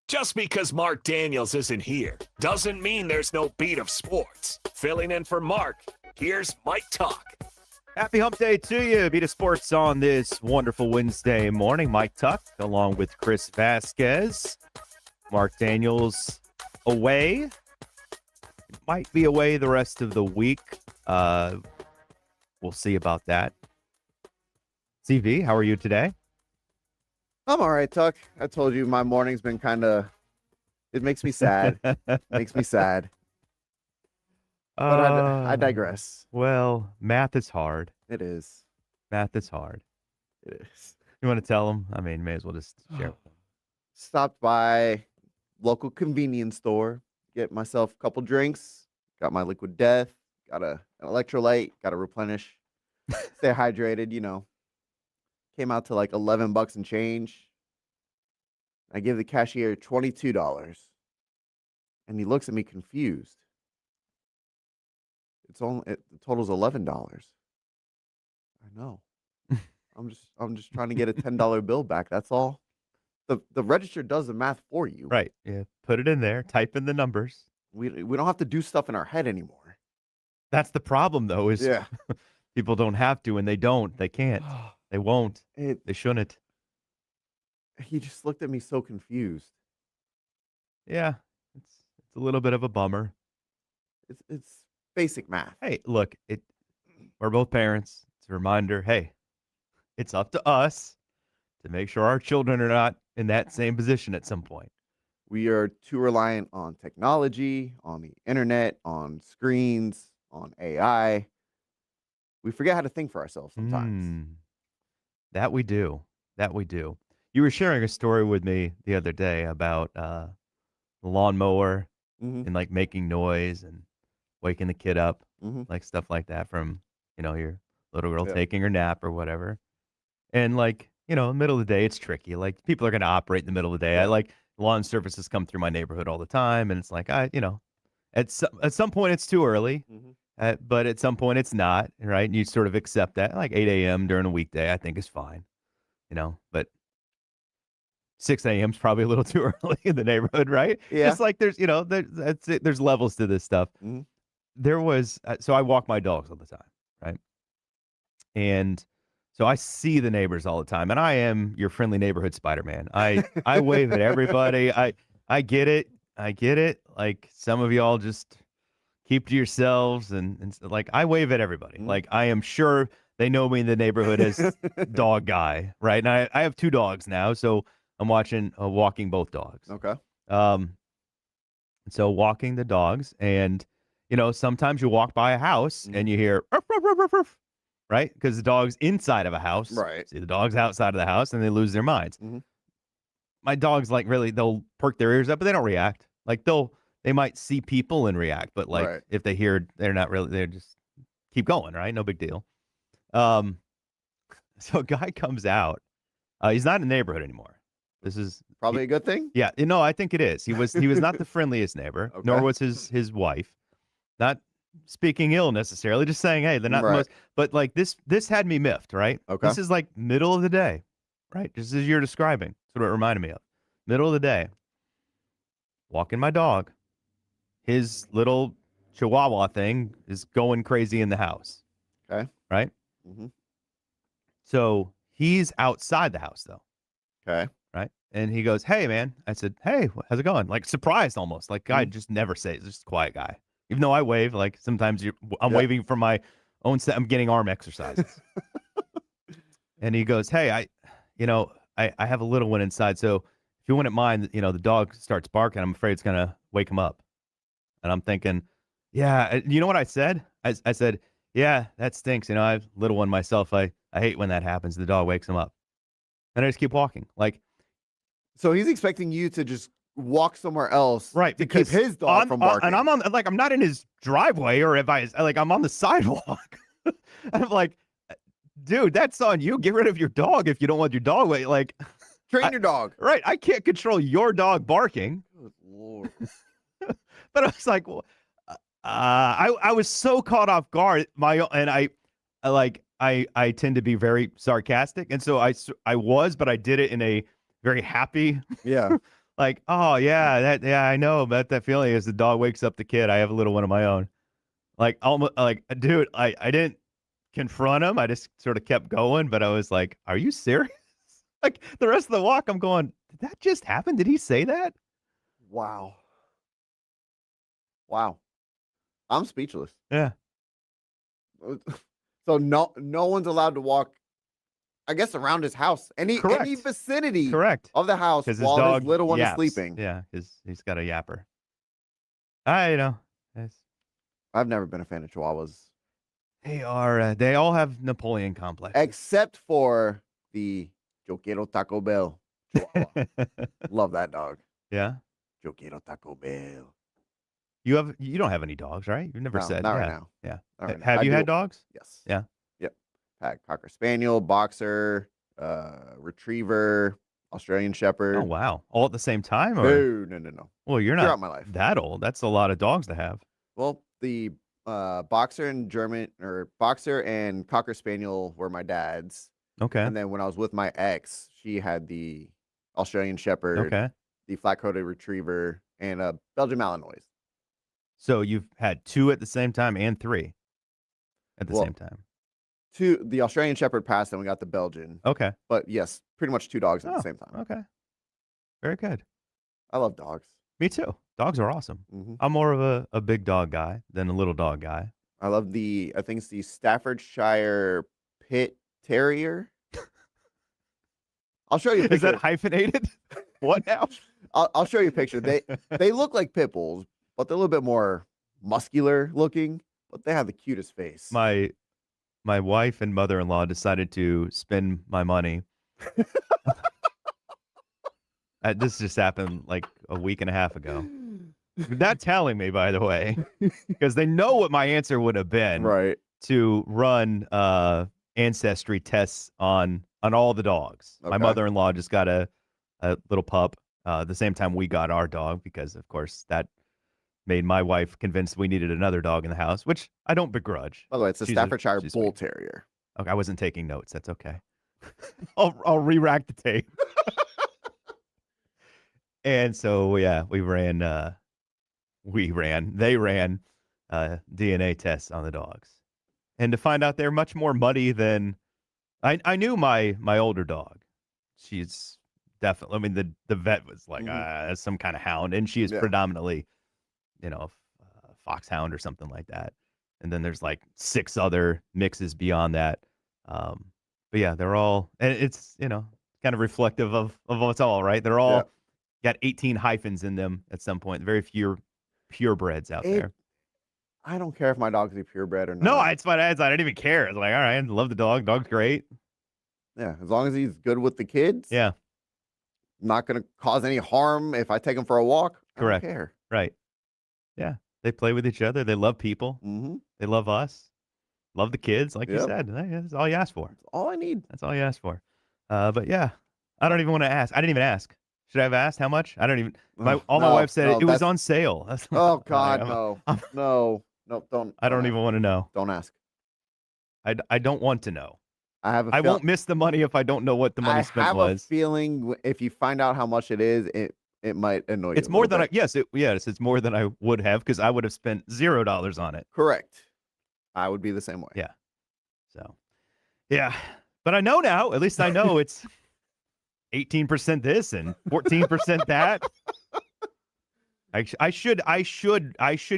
Just because Marc Daniels isn't here doesn't mean there's no beat of sports. Filling in for Mark, here's Mike Tuck. Happy hump day to you. Beat of Sports on this wonderful Wednesday morning. Mike Tuck along with Chris Vasquez. Marc Daniels away. Might be away the rest of the week. We'll see about that. CV, how are you today? I'm all right, Tuck. I told you my morning's been it makes me sad. Makes me sad. But I digress. Well, math is hard. It is. Math is hard. It is. You want to tell them? I mean, may as well just share. Stopped by local convenience store, get myself a couple drinks, got my liquid death, got an electrolyte, got to replenish, stay hydrated, Came out to like $11 and change. I give the cashier $22. And he looks at me confused. The total's $11. I know. I'm just trying to get a $10 bill back. That's all. The register does the math for you. Right. Yeah. Put it in there. Type in the numbers. We don't have to do stuff in our head anymore. That's the problem, though, is people don't have to, and they don't. They can't. They won't. They shouldn't. He just looked at me so confused. Yeah. It's a little bit of a bummer. It's basic math. Hey, look, we're both parents. It's a reminder, hey, it's up to us to make sure our children are not in that same position at some point. We are too reliant on technology, on the internet, on screens, on AI. We forget how to think for ourselves sometimes. That we do. That we do. You were sharing a story with me the other day about the lawnmower and like making noise and waking the kid up, like stuff like that from, your little girl taking her nap or whatever. And like, in the middle of the day, it's tricky. Like people are going to operate in the middle of the day. I like lawn services come through my neighborhood all the time. And it's like, at some point it's too early, but at some point it's not, right? And you sort of accept that like 8 a.m. during a weekday, I think is fine, but 6 a.m. is probably a little too early in the neighborhood, right? Yeah. Just like there's, there's levels to this stuff. There was, so I walk my dogs all the time, right? And so I see the neighbors all the time, and I am your friendly neighborhood Spider-Man. I wave at everybody. I get it. I get it. Like some of y'all just keep to yourselves, and like I wave at everybody. Like I am sure they know me in the neighborhood as dog guy, right? And I have 2 dogs now, so I'm walking both dogs. Okay. So walking the dogs, and sometimes you walk by a house and you hear ruff, ruff, ruff, ruff, ruff, right? Because the dog's inside of a house. Right. See the dog's outside of the house and they lose their minds. My dogs, like, really, they'll perk their ears up, but they don't react. Like they might see people and react, but like if they hear, they're not really, they're just keep going, right? No big deal. So a guy comes out. He's not in the neighborhood anymore. This is probably a good thing. Yeah, I think it is. He was not the friendliest neighbor, nor was his wife. Not speaking ill necessarily, just saying, hey, they're not the most. But like this had me miffed, right? Okay. This is like middle of the day, right? Just as you're describing. That's what it reminded me of. Middle of the day. Walking my dog. His little Chihuahua thing is going crazy in the house. Okay. Right? So he's outside the house though. Okay. Right. And he goes, hey, man. I said, hey, how's it going? Like surprised almost. Like I just never say it. Just a quiet guy. Even though I wave, like sometimes I'm waving for my own set. I'm getting arm exercises. And he goes, hey, I have a little one inside. So if you wouldn't mind, the dog starts barking. I'm afraid it's going to wake him up. And I'm thinking, yeah. You know what I said? I said, yeah, that stinks. I have a little one myself. I hate when that happens. The dog wakes him up. And I just keep walking. Like, so he's expecting you to just walk somewhere else, right? To keep his dog from barking. And I'm not in his driveway, or if I'm on the sidewalk. And I'm like, dude, that's on you. Get rid of your dog if you don't want your dog. Like, train your dog. Right? I can't control your dog barking. Good Lord. But I was like, well, I was so caught off guard. I tend to be very sarcastic, and so I was, but I did it in a very happy, Like, oh yeah, I know about that feeling as the dog wakes up the kid. I have a little one of my own. Like almost like, dude, I didn't confront him. I just sort of kept going, but I was like, are you serious? Like the rest of the walk, I'm going, did that just happen? Did he say that? Wow. Wow. I'm speechless. Yeah. So no one's allowed to walk, I guess, around his house. Any Correct. vicinity Correct. of the house Because his while dog his little one is yaps. sleeping. Yeah, he's got a yapper. I know. I've never been a fan of Chihuahuas. They are. They all have Napoleon complexes. Except for the Yo Quiero Taco Bell Chihuahua. Love that dog. Yeah. Yo Quiero Taco Bell. You don't have any dogs, right? You've never No, said. not Yeah. right now. Yeah. Not right now. Have I you had do. dogs? Yes. Yeah. Yep. Had Cocker Spaniel, Boxer, Retriever, Australian Shepherd. Oh wow! All at the same time, or No. well, you're Throughout not my life. that old. That's a lot of dogs to have. Well, the Boxer and Boxer and Cocker Spaniel were my dad's. Okay. And then when I was with my ex, she had the Australian Shepherd, Okay. the flat-coated Retriever, and a Belgian Malinois. So you've had 2 at the same time and 3 at the same time. The Australian Shepherd passed, and we got the Belgian. Okay. But yes, pretty much 2 dogs at the same time. Okay. Very good. I love dogs. Me too. Dogs are awesome. Mm-hmm. I'm more of a big dog guy than a little dog guy. I love I think it's the Staffordshire Pit Terrier. I'll show you a picture. Is that hyphenated? What now? I'll show you a picture. They look like pit bulls, but they're a little bit more muscular looking, but they have the cutest face. My wife and mother-in-law decided to spend my money. This just happened like a week and a half ago. Not telling me, by the way, because they know what my answer would have been. Right. To run ancestry tests on all the dogs. Okay. My mother-in-law just got a little pup the same time we got our dog, because of course that made my wife convinced we needed another dog in the house, which I don't begrudge. By the way, it's a Staffordshire Bull Terrier. Okay, I wasn't taking notes. That's okay. I'll re-rack the tape. And so yeah, they ran DNA tests on the dogs. And to find out they're much more muddy than I knew my older dog. She's definitely, I mean, the vet was like, that's some kind of hound. And she is predominantly, foxhound or something like that. And then there's like 6 other mixes beyond that. But yeah, they're all, and it's, kind of reflective of what's all, right? They're all got 18 hyphens in them at some point. Very few purebreds out there. I don't care if my dog's a purebred or not. No, it's fine. I didn't even care. It's like, all right, I love the dog. Dog's great. Yeah, as long as he's good with the kids. Yeah. Not going to cause any harm if I take him for a walk. Correct. I don't care. Right. Yeah. They play with each other. They love people. Mm-hmm. They love us. Love the kids, like you said. That's all you ask for. That's all I need. That's all you ask for. But yeah, I don't even want to ask. I didn't even ask. Should I have asked how much? I don't even. My wife said it was on sale. Oh God, no, don't. I don't even want to know. Don't ask. I don't want to know. I won't miss the money if I don't know what the money spent was. I have a feeling if you find out how much it is, it might annoy you. It's more than it's more than I would have, because I would have spent $0 on it. Correct. I would be the same way. Yeah. So, yeah, but I know now. At least I know it's 18% this and 14% that. I should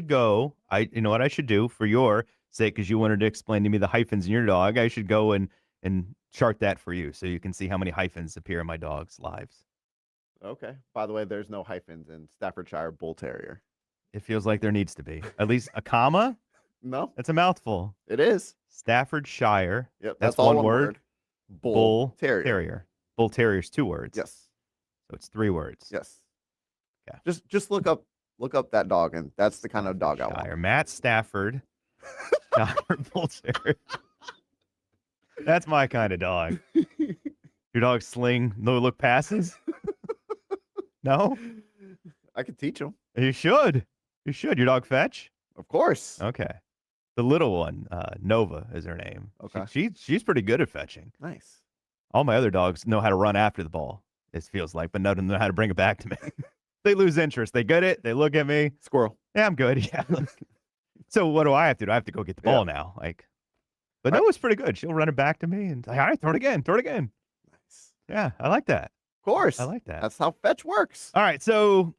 go. You know what I should do for your sake, because you wanted to explain to me the hyphens in your dog. I should go and chart that for you so you can see how many hyphens appear in my dog's lives. Okay. By the way, there's no hyphens in Staffordshire Bull Terrier. It feels like there needs to be. At least a comma? No. That's a mouthful. It is. Staffordshire. Yep. That's all one word. Bull Terrier. Bull Terrier's 2 words. Yes. So it's 3 words. Yes. Okay. Just look up that dog, and that's the kind of dog I want. Matt Stafford. Bull Terrier. That's my kind of dog. Your dog sling, no look passes? No? I could teach him. You should. Your dog fetch? Of course. Okay. The little one, Nova is her name. Okay. She's pretty good at fetching. Nice. All my other dogs know how to run after the ball, it feels like, but none of them know how to bring it back to me. they lose interest. They get it. They look at me. Squirrel. Yeah, I'm good. Yeah. So what do I have to do? I have to go get the ball now. But Right. Noah's pretty good. She'll run it back to me and all right, throw it again. Throw it again. Nice. Yeah, I like that. Of course. I like that. That's how fetch works. All right, so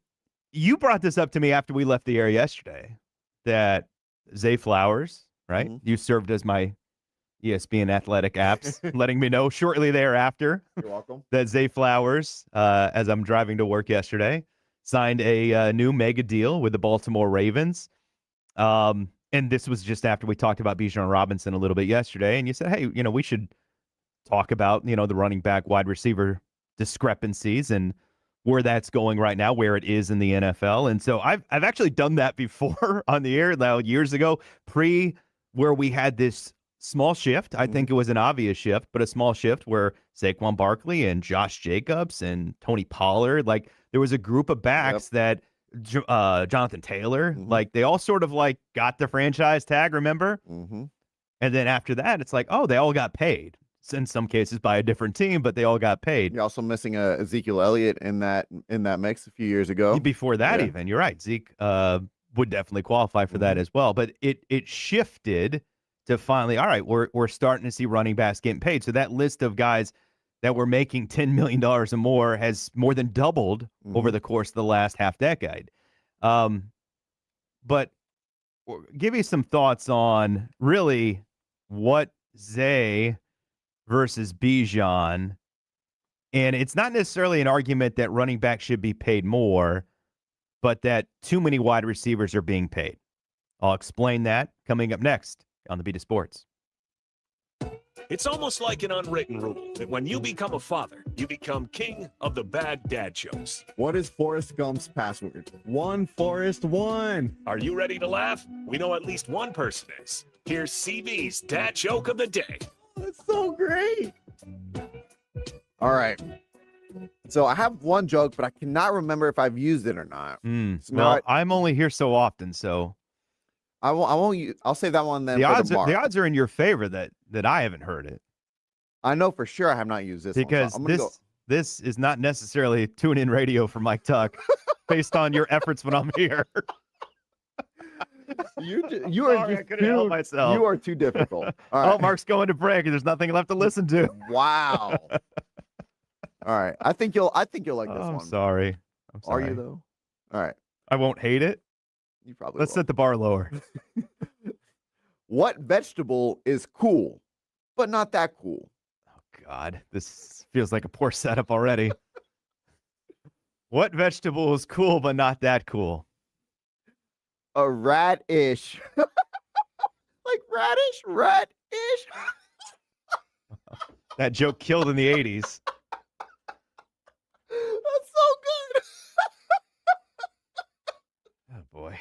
you brought this up to me after we left the air yesterday that Zay Flowers, right? Mhm. You served as my ESPN athletic apps, letting me know shortly thereafter You're welcome. that Zay Flowers, as I'm driving to work yesterday, signed a new mega deal with the Baltimore Ravens. And this was just after we talked about Bijan Robinson a little bit yesterday. And you said, hey, we should talk about, the running back wide receiver discrepancies and where that's going right now, where it is in the NFL. And so I've actually done that before on the air now years ago, where we had this small shift. I think it was an obvious shift, but a small shift where Saquon Barkley and Josh Jacobs and Tony Pollard, there was a group of backs that Jonathan Taylor, they all sort of got the franchise tag, remember? Mm-hmm. And then after that, it's they all got paid. In some cases by a different team, but they all got paid. You're also missing Ezekiel Elliott in that mix a few years ago. Before that, even you're right. Zeke would definitely qualify for that as well. But it shifted to finally, all right, we're starting to see running backs getting paid. So that list of guys that were making $10 million or more has more than doubled over the course of the last half decade. But give me some thoughts on really what Zay versus Bijan. And it's not necessarily an argument that running back should be paid more, but that too many wide receivers are being paid. I'll explain that coming up next on the Beat of Sports. It's almost like an unwritten rule that when you become a father, you become king of the bad dad jokes. What is Forrest Gump's password? One Forrest one. Are you ready to laugh? We know at least one person is. Here's CB's dad joke of the day. That's so great. All right. So I have one joke, but I cannot remember if I've used it or not. Well, I'm only here so often, so I won't. I'll save that one then. The for odds are in your favor that I haven't heard it. I know for sure I have not used this because one, so this is not necessarily tune-in radio for Mike Tuck, based on your efforts when I'm here. You are I couldn't help myself. You are too difficult. All right. Oh, Mark's going to break, and there's nothing left to listen to. Wow. All right. I think you'll like this one. I'm sorry. Are you though? All right. I won't hate it. You probably. Let's will. set the bar lower. What vegetable is cool, but not that cool? Oh God, this feels like a poor setup already. What vegetable is cool but not that cool? A radish. Like radish. That joke killed in the 80s. That's so good. Oh boy.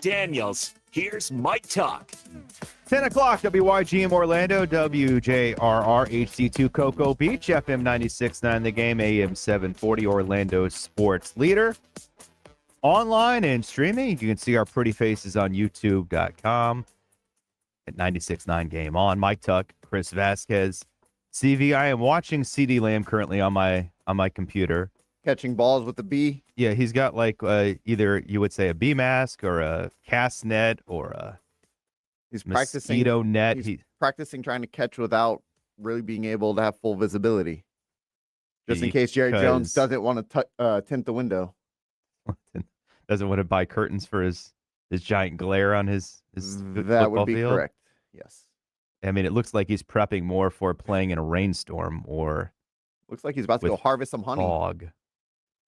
Daniels, here's Mike Tuck. 10 o'clock, WYGM Orlando, WJRR HD2 Cocoa Beach, FM 96.9 The Game, AM 740, Orlando's sports leader. Online and streaming, you can see our pretty faces on YouTube.com at 96.9 Game On. Mike Tuck, Chris Vasquez, CV. I am watching CD Lamb currently on my computer. Catching balls with the B. Yeah, he's got like either you would say a bee mask or a cast net or a mosquito net. He's practicing trying to catch without really being able to have full visibility. Just in case Jerry Jones doesn't want to tint the window. Doesn't want to buy curtains for his giant glare on his that would be field. Correct. Yes. I mean, it looks like he's prepping more for playing in a rainstorm or looks like he's about to go harvest some honey. Fog.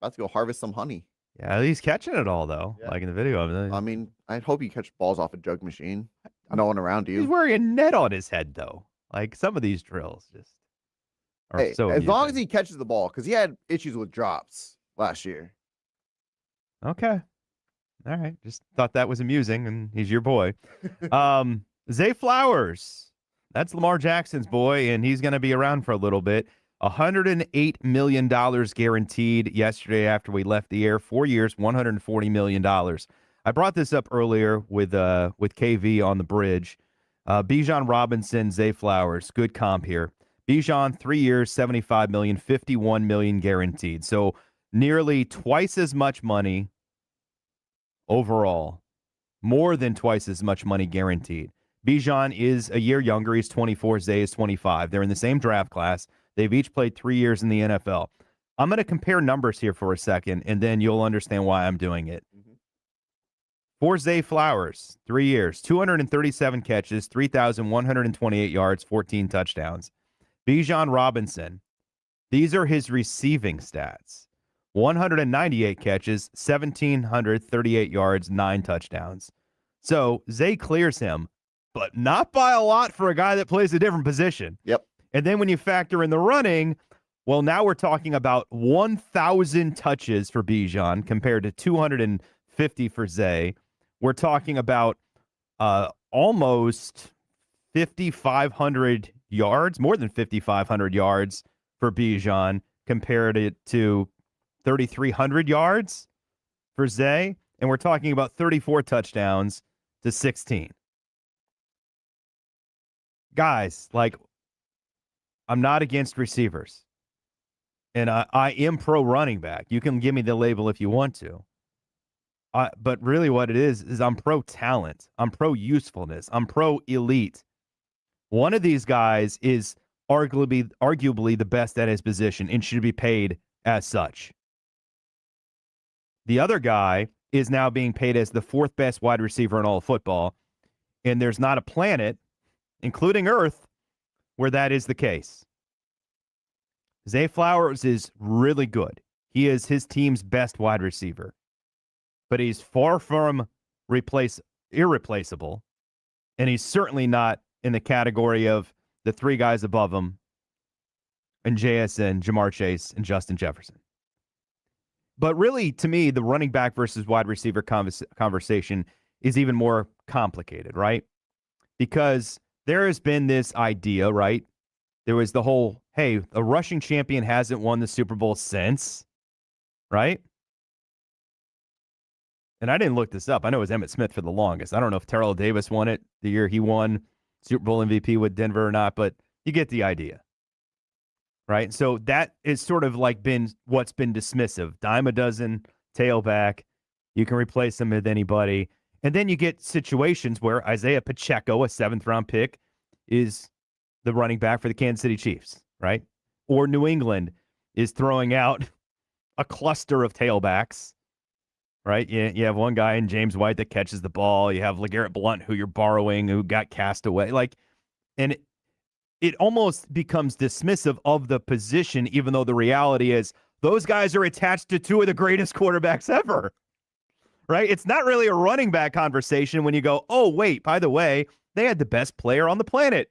About to go harvest some honey. Yeah, he's catching it all though. Yeah. Like in the video. I mean, I'd hope you catch balls off a jug machine. No one around you. He's wearing a net on his head though. Like some of these drills just are so as long as he catches the ball, because he had issues with drops last year. Okay. All right. Just thought that was amusing, and he's your boy. Zay Flowers. That's Lamar Jackson's boy, and he's going to be around for a little bit. $108 million guaranteed yesterday after we left the air. 4 years, $140 million. I brought this up earlier with KV on the bridge. Bijan Robinson, Zay Flowers, good comp here. Bijan, 3 years, $75 million, $51 million guaranteed. So nearly twice as much money overall, more than twice as much money guaranteed. Bijan is a year younger. He's 24. Zay is 25. They're in the same draft class. They've each played 3 years in the NFL. I'm going to compare numbers here for a second, and then you'll understand why I'm doing it. For Zay Flowers, 3 years, 237 catches, 3,128 yards, 14 touchdowns. Bijan Robinson, these are his receiving stats. 198 catches, 1,738 yards, 9 touchdowns. So Zay clears him, but not by a lot for a guy that plays a different position. Yep. And then when you factor in the running, well, now we're talking about 1,000 touches for Bijan compared to 250 for Zay. We're talking about almost 5,500 yards, more than 5,500 yards for Bijan compared to 3,300 yards for Zay. And we're talking about 34 touchdowns to 16. Guys, like, I'm not against receivers. And I am pro running back. You can give me the label if you want to. But really what it is I'm pro talent. I'm pro usefulness. I'm pro elite. One of these guys is arguably the best at his position and should be paid as such. The other guy is now being paid as the fourth best wide receiver in all of football. And there's not a planet, including Earth, where that is the case. Zay Flowers is really good. He is his team's best wide receiver. But he's far from irreplaceable. And he's certainly not in the category of the three guys above him and JSN, Jamar Chase, and Justin Jefferson. But really, to me, the running back versus wide receiver conversation is even more complicated, right? Because there has been this idea, right? There was the whole, hey, a rushing champion hasn't won the Super Bowl since, right? And I didn't look this up. I know it was Emmitt Smith for the longest. I don't know if Terrell Davis won it the year he won Super Bowl MVP with Denver or not, but you get the idea, right? So that is sort of like been what's been dismissive. Dime a dozen, tailback. You can replace them with anybody. And then you get situations where Isaiah Pacheco, a 7th-round pick, is the running back for the Kansas City Chiefs, right? Or New England is throwing out a cluster of tailbacks, right? You have one guy in James White that catches the ball. You have LeGarrette Blount, who you're borrowing, who got cast away. And it almost becomes dismissive of the position, even though the reality is those guys are attached to two of the greatest quarterbacks ever, right? It's not really a running back conversation when you go, oh, wait, by the way, they had the best player on the planet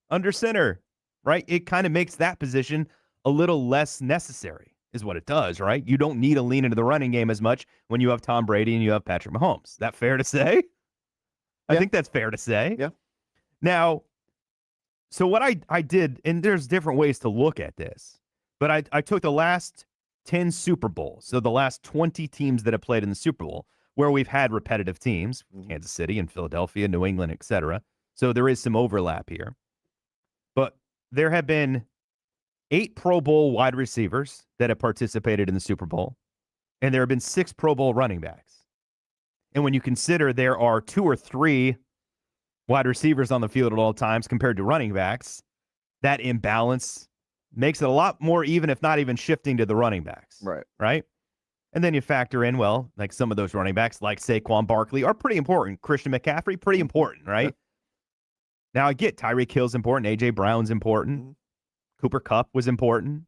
under center, right? It kind of makes that position a little less necessary. is what it does, right? You don't need to lean into the running game as much when you have Tom Brady and you have Patrick Mahomes. Is that fair to say? I Yeah. think that's fair to say. Yeah. Now, so what I did, and there's different ways to look at this, but I took the last 10 Super Bowls, so the last 20 teams that have played in the Super Bowl, where we've had repetitive teams, Kansas City and Philadelphia, New England, etc. So there is some overlap here. But there have been 8 Pro Bowl wide receivers that have participated in the Super Bowl, and there have been 6 Pro Bowl running backs. And when you consider there are 2 or 3 wide receivers on the field at all times compared to running backs, that imbalance makes it a lot more even, if not even shifting to the running backs. Right? And then you factor in, well, like some of those running backs, like Saquon Barkley, are pretty important. Christian McCaffrey, pretty important, right? Yeah. Now I get Tyreek Hill's important. A.J. Brown's important. Cooper Kupp was important,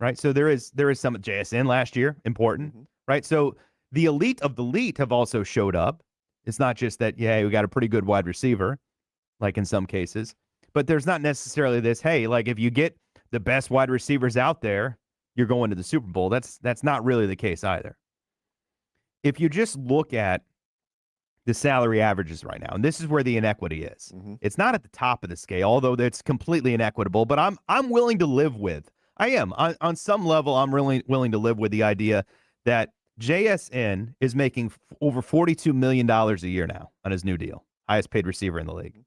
right? So there is some JSN last year, important, right? So the elite of the elite have also showed up. It's not just that, yeah, we got a pretty good wide receiver, like in some cases, but there's not necessarily this, hey, like if you get the best wide receivers out there, you're going to the Super Bowl. That's not really the case either. If you just look at the salary averages right now, and this is where the inequity is. It's not at the top of the scale, although it's completely inequitable, but I'm willing to live with. I am. On some level, I'm really willing to live with the idea that JSN is making over $42 million a year now on his new deal. Highest paid receiver in the league.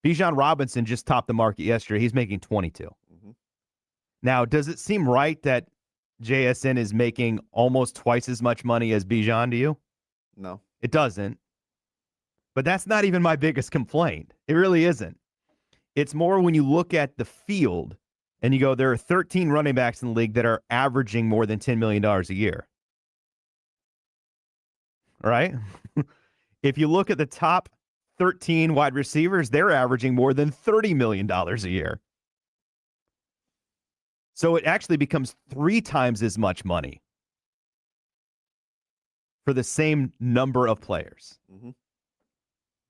Bijan Robinson just topped the market yesterday. He's making 22. Now, does it seem right that JSN is making almost twice as much money as Bijan to you? No. It doesn't. But that's not even my biggest complaint. It really isn't. It's more when you look at the field and you go, there are 13 running backs in the league that are averaging more than $10 million a year. Right? If you look at the top 13 wide receivers, they're averaging more than $30 million a year. So it actually becomes 3 times as much money for the same number of players.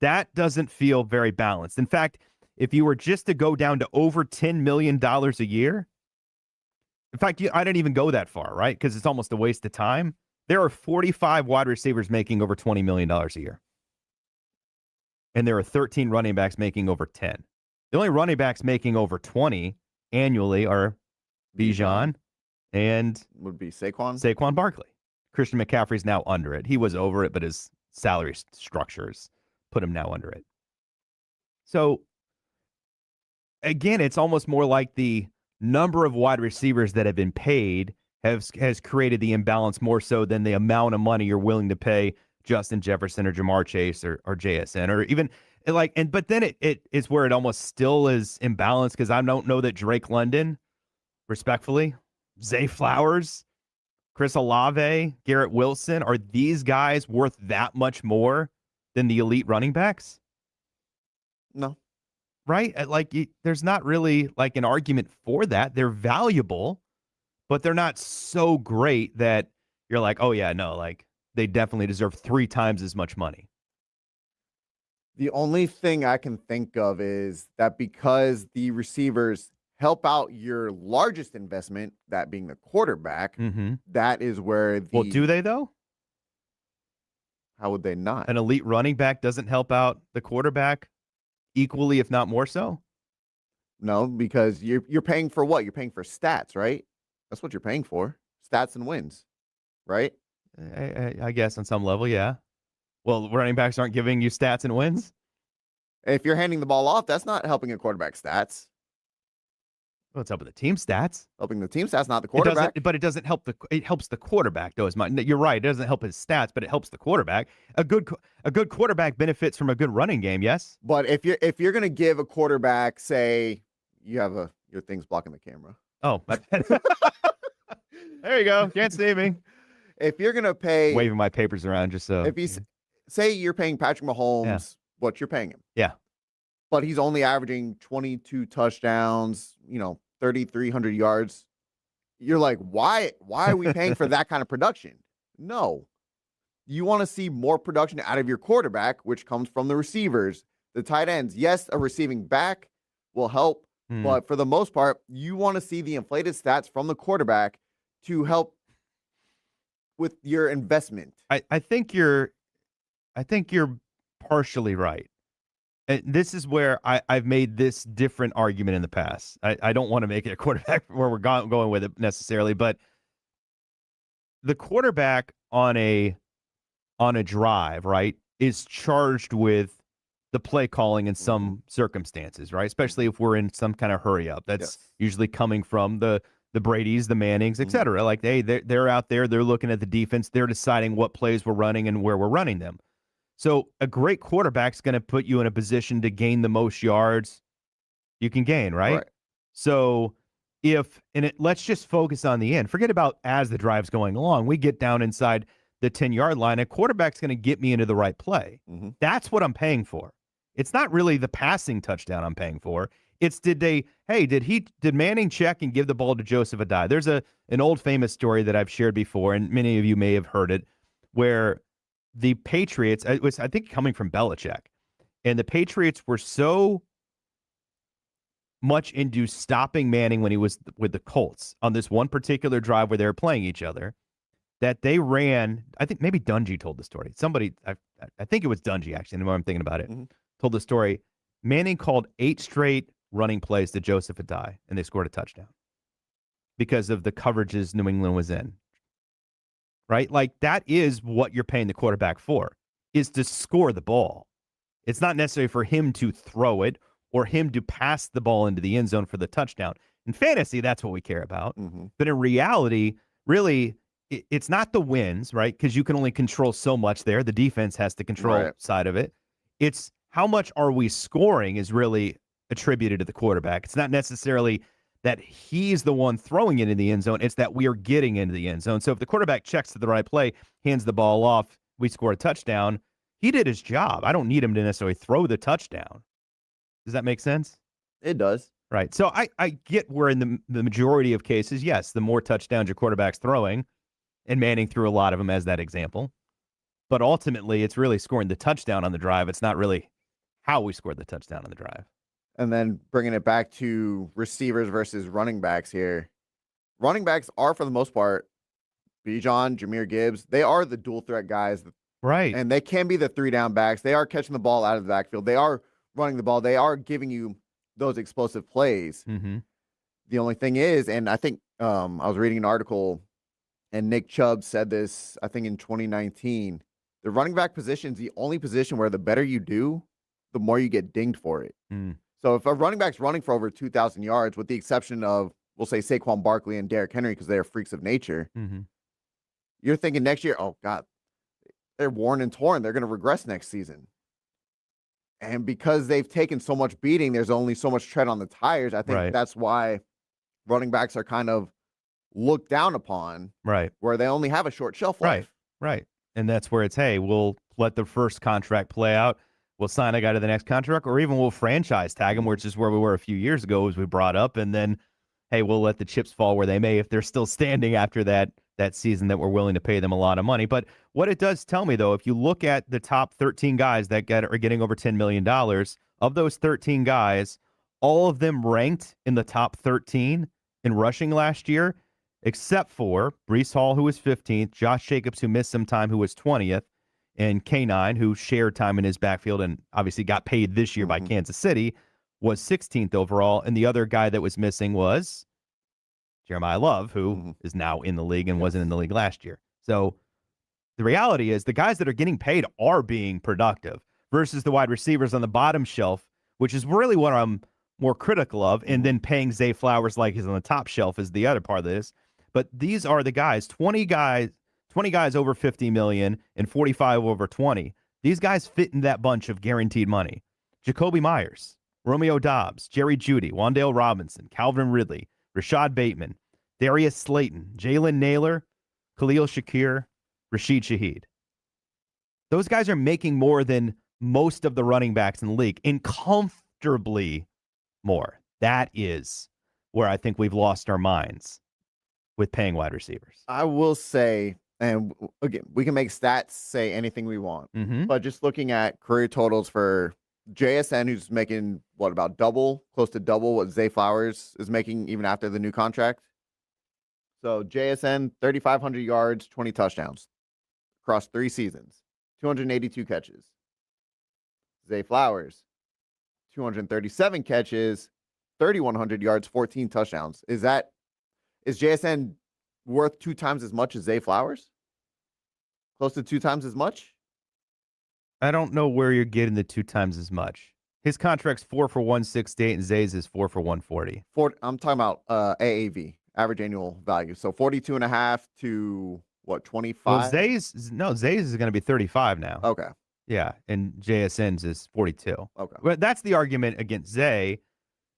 That doesn't feel very balanced. In fact, if you were just to go down to over $10 million a year, in fact, I didn't even go that far, right? Because it's almost a waste of time. There are 45 wide receivers making over $20 million a year. And there are 13 running backs making over 10. The only running backs making over 20 annually are Bijan and would be Saquon. Saquon Barkley. Christian McCaffrey's now under it. He was over it, but his salary structures put him now under it. So, again, it's almost more like the number of wide receivers that have been paid has created the imbalance more so than the amount of money you're willing to pay Justin Jefferson or Jamar Chase or JSN or even like, but then it is where it almost still is imbalanced because I don't know that Drake London, respectfully, Zay Flowers, Chris Olave, Garrett Wilson, are these guys worth that much more than the elite running backs? No. Right? Like, there's not really like an argument for that. They're valuable, but they're not so great that you're like, oh yeah, no, like they definitely deserve 3 times as much money. The only thing I can think of is that because the receivers help out your largest investment, that being the quarterback, that is where the... Well, do they, though? How would they not? An elite running back doesn't help out the quarterback equally, if not more so? No, because you're paying for what? You're paying for stats, right? That's what you're paying for. Stats and wins, right? I guess on some level, yeah. Well, running backs aren't giving you stats and wins? If you're handing the ball off, that's not helping a quarterback stats. Well, it's helping the team stats. Helping the team stats, not the quarterback. But it doesn't help it helps the quarterback, though. You're right. It doesn't help his stats, but it helps the quarterback. A good quarterback benefits from a good running game, yes? But if you're going to give a quarterback, say, you have your thing's blocking the camera. Oh, my bad. There you go. Can't see me. If you're going to pay... Waving my papers around just so... If you say you're paying Patrick Mahomes what you're paying him. Yeah. But he's only averaging 22 touchdowns, 3,300 yards. You're like, why are we paying for that kind of production? No. You want to see more production out of your quarterback, which comes from the receivers, the tight ends. Yes, a receiving back will help, but for the most part, you want to see the inflated stats from the quarterback to help with your investment. I think you're partially right. And this is where I've made this different argument in the past. I don't want to make it a quarterback where we're going with it necessarily, but the quarterback on a drive, right, is charged with the play calling in some circumstances, right? Especially if we're in some kind of hurry up. That's usually coming from the Bradys, the Mannings, et cetera. Like they're out there, they're looking at the defense, they're deciding what plays we're running and where we're running them. So a great quarterback's going to put you in a position to gain the most yards you can gain, right? So let's just focus on the end. Forget about as the drive's going along. We get down inside the 10-yard line, a quarterback's going to get me into the right play. That's what I'm paying for. It's not really the passing touchdown I'm paying for. It's did Manning check and give the ball to Joseph Adai? There's an old famous story that I've shared before, and many of you may have heard it, where the Patriots, it was, I think, coming from Belichick, and the Patriots were so much into stopping Manning when he was with the Colts on this one particular drive where they were playing each other, that they ran, I think maybe Dungy told the story. Somebody, I think it was Dungy, actually, the more I'm thinking about it, told the story. Manning called 8 straight running plays to Joseph Adai, and they scored a touchdown because of the coverages New England was in. Right? Like, that is what you're paying the quarterback for, is to score the ball. It's not necessarily for him to throw it or him to pass the ball into the end zone for the touchdown. In fantasy, that's what we care about. But in reality, really, it's not the wins, right? Because you can only control so much there. The defense has to control side of it. It's how much are we scoring is really attributed to the quarterback. It's not necessarily that he's the one throwing it in the end zone. It's that we are getting into the end zone. So if the quarterback checks to the right play, hands the ball off, we score a touchdown, he did his job. I don't need him to necessarily throw the touchdown. Does that make sense? It does. Right. So I get where in the majority of cases, yes, the more touchdowns your quarterback's throwing, and Manning threw a lot of them as that example. But ultimately, it's really scoring the touchdown on the drive. It's not really how we scored the touchdown on the drive. And then bringing it back to receivers versus running backs here. Running backs are, for the most part, Bijan, Jahmyr Gibbs, they are the dual threat guys. Right. And they can be the 3-down backs. They are catching the ball out of the backfield. They are running the ball. They are giving you those explosive plays. The only thing is, and I think I was reading an article, and Nick Chubb said this, I think in 2019, the running back position is the only position where the better you do, the more you get dinged for it. So if a running back's running for over 2,000 yards, with the exception of, we'll say, Saquon Barkley and Derrick Henry, because they're freaks of nature, you're thinking next year, oh, God, they're worn and torn. They're going to regress next season. And because they've taken so much beating, there's only so much tread on the tires. I think that's why running backs are kind of looked down upon, where they only have a short shelf life. Right. And that's where it's, hey, we'll let the first contract play out. We'll sign a guy to the next contract, or even we'll franchise tag him, which is where we were a few years ago, as we brought up. And then, hey, we'll let the chips fall where they may if they're still standing after that season that we're willing to pay them a lot of money. But what it does tell me, though, if you look at the top 13 guys that are getting over $10 million, of those 13 guys, all of them ranked in the top 13 in rushing last year, except for Breece Hall, who was 15th, Josh Jacobs, who missed some time, who was 20th, and K9, who shared time in his backfield and obviously got paid this year by Kansas City, was 16th overall. And the other guy that was missing was Jeremiah Love, who is now in the league and wasn't in the league last year. So the reality is the guys that are getting paid are being productive versus the wide receivers on the bottom shelf, which is really what I'm more critical of. And then paying Zay Flowers like he's on the top shelf is the other part of this. But these are the guys, 20 guys over 50 million and 45 over 20. These guys fit in that bunch of guaranteed money. Jacoby Myers, Romeo Dobbs, Jerry Jeudy, Wan'Dale Robinson, Calvin Ridley, Rashad Bateman, Darius Slayton, Jalen Naylor, Khalil Shakir, Rashid Shaheed. Those guys are making more than most of the running backs in the league, and comfortably more. That is where I think we've lost our minds with paying wide receivers. I will say, and again, we can make stats say anything we want, but just looking at career totals for JSN, who's making close to double what Zay Flowers is making even after the new contract. So JSN, 3,500 yards, 20 touchdowns across 3 seasons, 282 catches. Zay Flowers, 237 catches, 3,100 yards, 14 touchdowns. Is JSN worth 2 times as much as Zay Flowers? Close to 2 times as much? I don't know where you're getting the 2 times as much. His contract's 4 for 168, and Zay's is 4 for 140. I'm talking about AAV, average annual value. So 42.5 to what, 25? Well, Zay's is going to be 35 now. Okay. Yeah, and JSN's is 42. Okay. But that's the argument against Zay.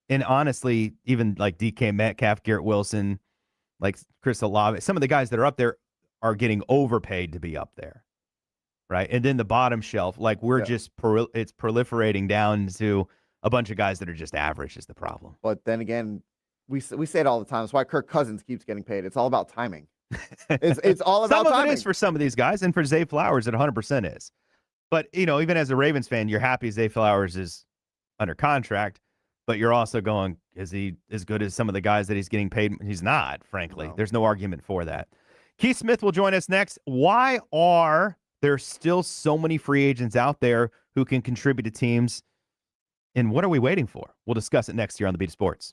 And honestly, even like DK Metcalf, Garrett Wilson, like Chris Olave, some of the guys that are up there are getting overpaid to be up there. Right. And then the bottom shelf, like it's proliferating down to a bunch of guys that are just average is the problem. But then again, we say it all the time. That's why Kirk Cousins keeps getting paid. It's all about timing. It's all about timing. Some of it is for some of these guys, and for Zay Flowers, it 100% is. But, even as a Ravens fan, you're happy Zay Flowers is under contract, but you're also going, is he as good as some of the guys that he's getting paid? He's not, frankly. No. There's no argument for that. Keith Smith will join us next. Why are there still so many free agents out there who can contribute to teams, and what are we waiting for? We'll discuss it next year on The Beat of Sports.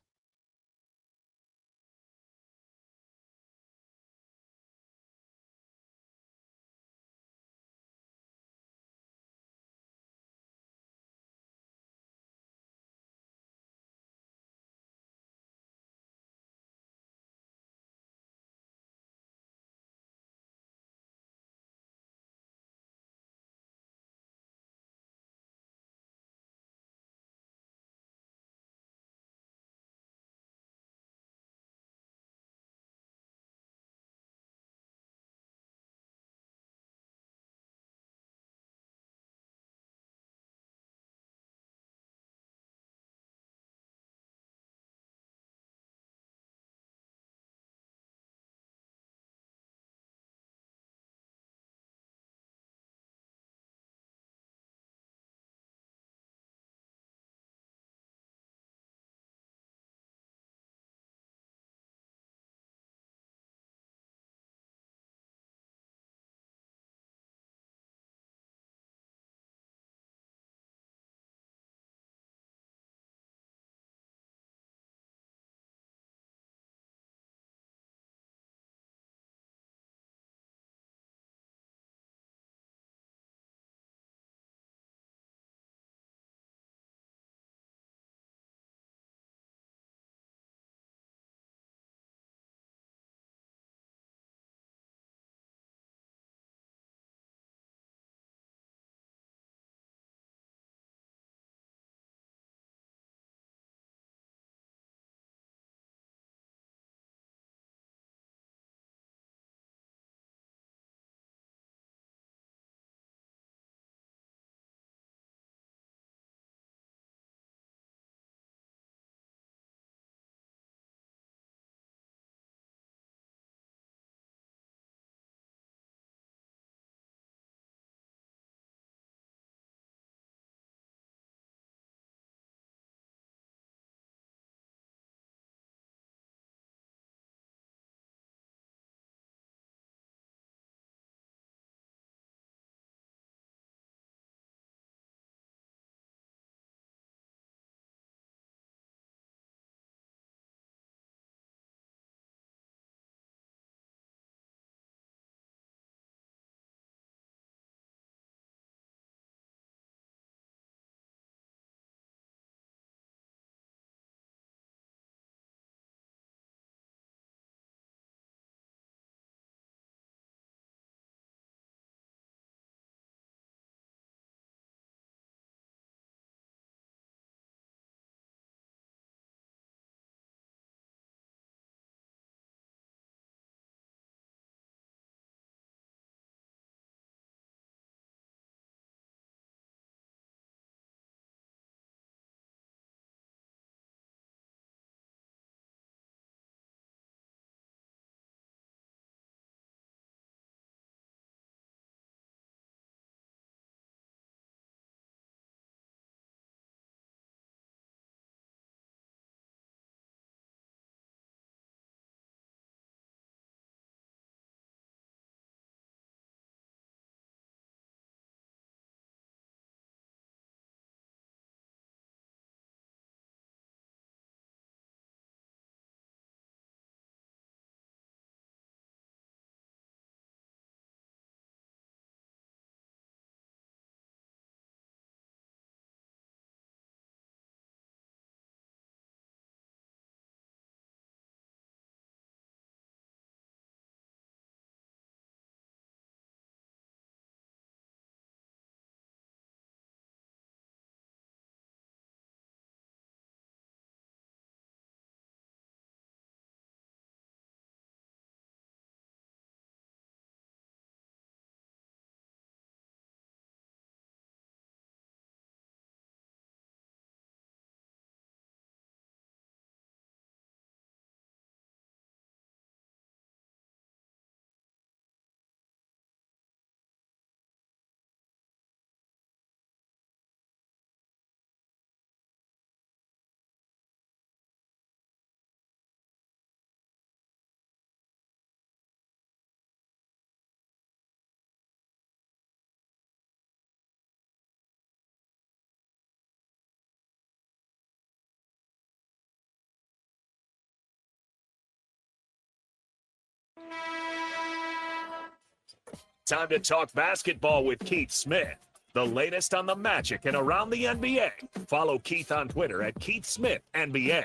Time to talk basketball with Keith Smith. The latest on the Magic and around the NBA. Follow Keith on Twitter at Keith Smith NBA.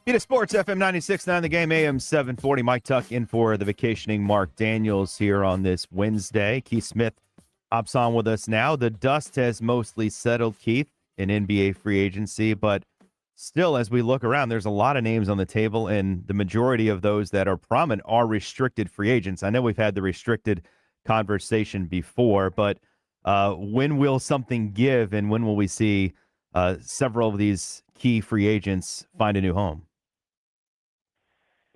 It is Sports FM 96.9, the game AM 740. Mike Tuck in for the vacationing Marc Daniels here on this Wednesday. Keith Smith hops on with us now. The dust has mostly settled, Keith, in NBA free agency, but still, as we look around, there's a lot of names on the table, and the majority of those that are prominent are restricted free agents. I know we've had the restricted conversation before, but when will something give, and when will we see several of these key free agents find a new home?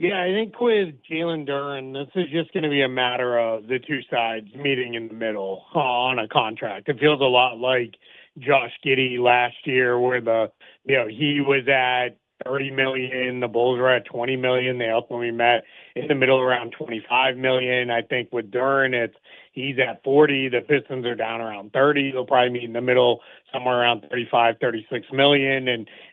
Yeah, I think with Jalen Duren, this is just going to be a matter of the two sides meeting in the middle on a contract. It feels a lot like Josh Giddey last year, where he was at $30 million, the Bulls were at $20 million. They ultimately met in the middle around $25 million. I think with Duren, he's at 40. The Pistons are down around 30. They'll probably meet in the middle somewhere around 35, 36 million,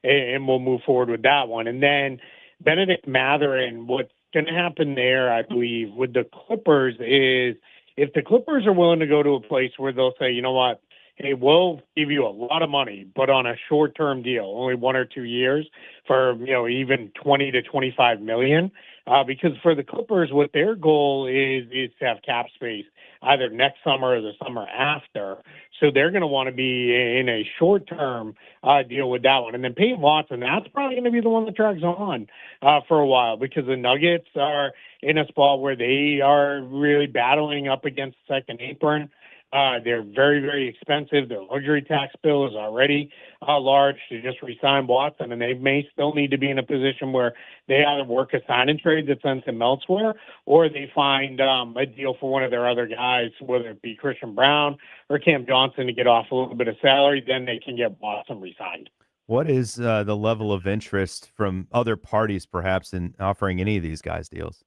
and we'll move forward with that one. And then Benedict Mathurin, what's going to happen there, I believe, with the Clippers is if the Clippers are willing to go to a place where they'll say, you know what, hey, we'll give you a lot of money, but on a short-term deal, only 1 or 2 years for, even 20 to 25 million. Because for the Clippers, what their goal is to have cap space either next summer or the summer after. So they're going to want to be in a short-term deal with that one. And then Peyton Watson, that's probably going to be the one that drags on for a while, because the Nuggets are in a spot where they are really battling up against the second apron. They're very, very expensive. Their luxury tax bill is already large to just re-sign Watson, and they may still need to be in a position where they either work a sign and trade that sends him elsewhere, or they find a deal for one of their other guys, whether it be Christian Brown or Cam Johnson, to get off a little bit of salary. Then they can get Watson re-signed. What is the level of interest from other parties, perhaps, in offering any of these guys deals?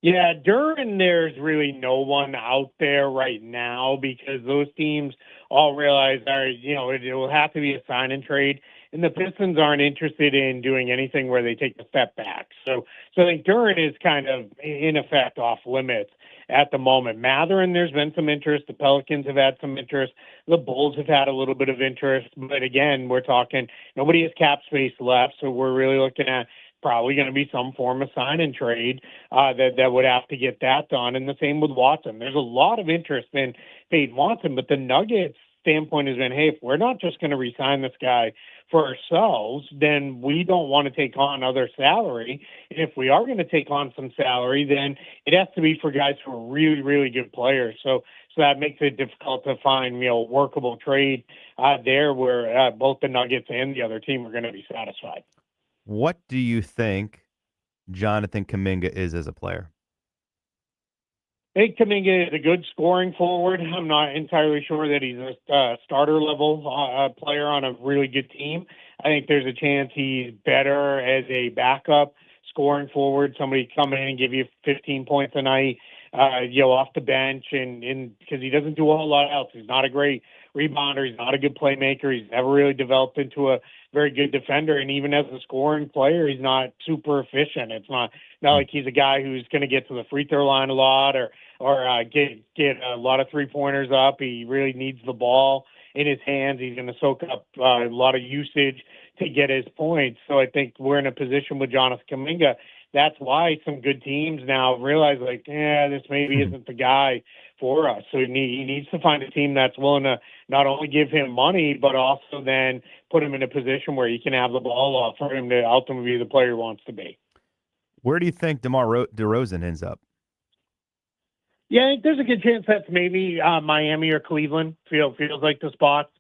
Yeah, Duren, there's really no one out there right now, because those teams all realize, it will have to be a sign and trade, and the Pistons aren't interested in doing anything where they take a step back. So I think Duren is kind of, in effect, off limits at the moment. Mathurin, there's been some interest. The Pelicans have had some interest. The Bulls have had a little bit of interest. But again, we're talking, nobody has cap space left, so we're really looking at probably going to be some form of sign and trade that would have to get that done. And the same with Watson. There's a lot of interest in Peyton Watson, but the Nuggets standpoint has been, hey, if we're not just going to re-sign this guy for ourselves, then we don't want to take on other salary. And if we are going to take on some salary, then it has to be for guys who are really, really good players. So that makes it difficult to find, workable trade there where both the Nuggets and the other team are going to be satisfied. What do you think Jonathan Kuminga is as a player? I think Kuminga is a good scoring forward. I'm not entirely sure that he's a starter level player on a really good team. I think there's a chance he's better as a backup scoring forward, somebody come in and give you 15 points a night, off the bench, and because he doesn't do a whole lot else. He's not a great rebounder. He's not a good playmaker. He's never really developed into a very good defender. And even as a scoring player, he's not super efficient. It's not like he's a guy who's going to get to the free throw line a lot or get a lot of 3-pointers up. He really needs the ball in his hands. He's going to soak up a lot of usage to get his points. So I think we're in a position with Jonathan Kuminga. That's why some good teams now realize, this maybe isn't the guy for us. So he needs to find a team that's willing to not only give him money, but also then put him in a position where he can have the ball off for him to ultimately be the player he wants to be. Where do you think DeMar DeRozan ends up? Yeah, I think there's a good chance that's maybe Miami or Cleveland. Feels like the spots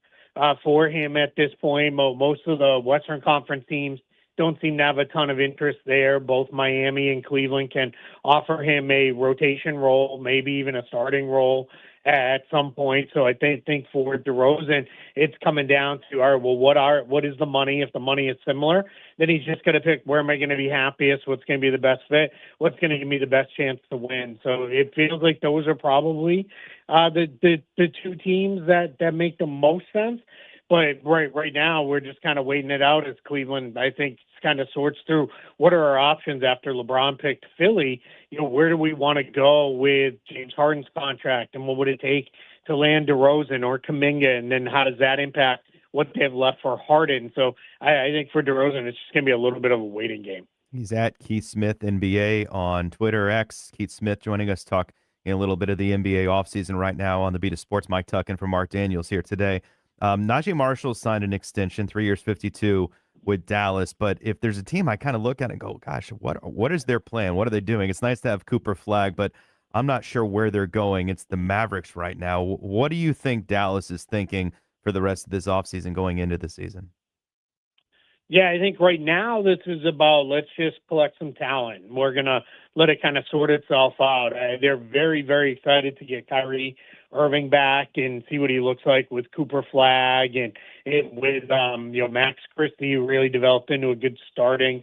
for him at this point. Most of the Western Conference teams don't seem to have a ton of interest there. Both Miami and Cleveland can offer him a rotation role, maybe even a starting role at some point. So I think for DeRozan, it's coming down to, all right, what is the money? If the money is similar, then he's just going to pick, where am I going to be happiest? What's going to be the best fit? What's going to give me the best chance to win? So it feels like those are probably the two teams that make the most sense. But right now, we're just kind of waiting it out as Cleveland, I think, kind of sorts through what are our options after LeBron picked Philly. Where do we want to go with James Harden's contract, and what would it take to land DeRozan or Kuminga, and then how does that impact what they have left for Harden? So I think for DeRozan, it's just going to be a little bit of a waiting game. He's at Keith Smith NBA on Twitter X. Keith Smith joining us, talk a little bit of the NBA offseason right now on the Beat of Sports. Mike Tuckin from Marc Daniels here today. Najee Marshall signed an extension, 3 years, 52 with Dallas. But if there's a team I kind of look at and go, gosh, what is their plan? What are they doing? It's nice to have Cooper Flag, but I'm not sure where they're going. It's the Mavericks right now. What do you think Dallas is thinking for the rest of this offseason going into the season? Yeah, I think right now this is about let's just collect some talent. We're going to let it kind of sort itself out. They're very, very excited to get Kyrie Irving back and see what he looks like with Cooper Flag and with Max Christie, who really developed into a good starting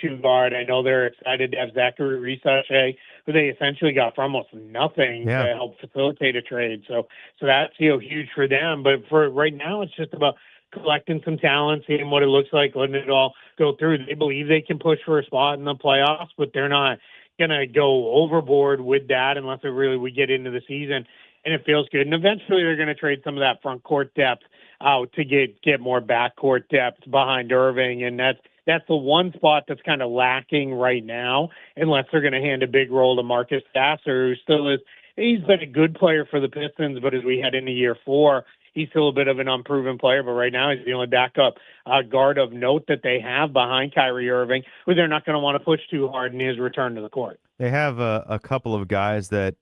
two guard. I know they're excited to have Zachary Risache, who they essentially got for almost nothing to help facilitate a trade. So that's huge for them. But for right now, it's just about collecting some talent, seeing what it looks like, letting it all go through. They believe they can push for a spot in the playoffs, but they're not going to go overboard with that unless we get into the season and it feels good. And eventually they're going to trade some of that front court depth out to get more backcourt depth behind Irving. And that's the one spot that's kind of lacking right now, unless they're going to hand a big role to Marcus Gasser, who still is. He's been a good player for the Pistons, but as we head into year 4, he's still a bit of an unproven player. But right now, he's the only backup guard of note that they have behind Kyrie Irving, who they're not going to want to push too hard in his return to the court. They have a couple of guys that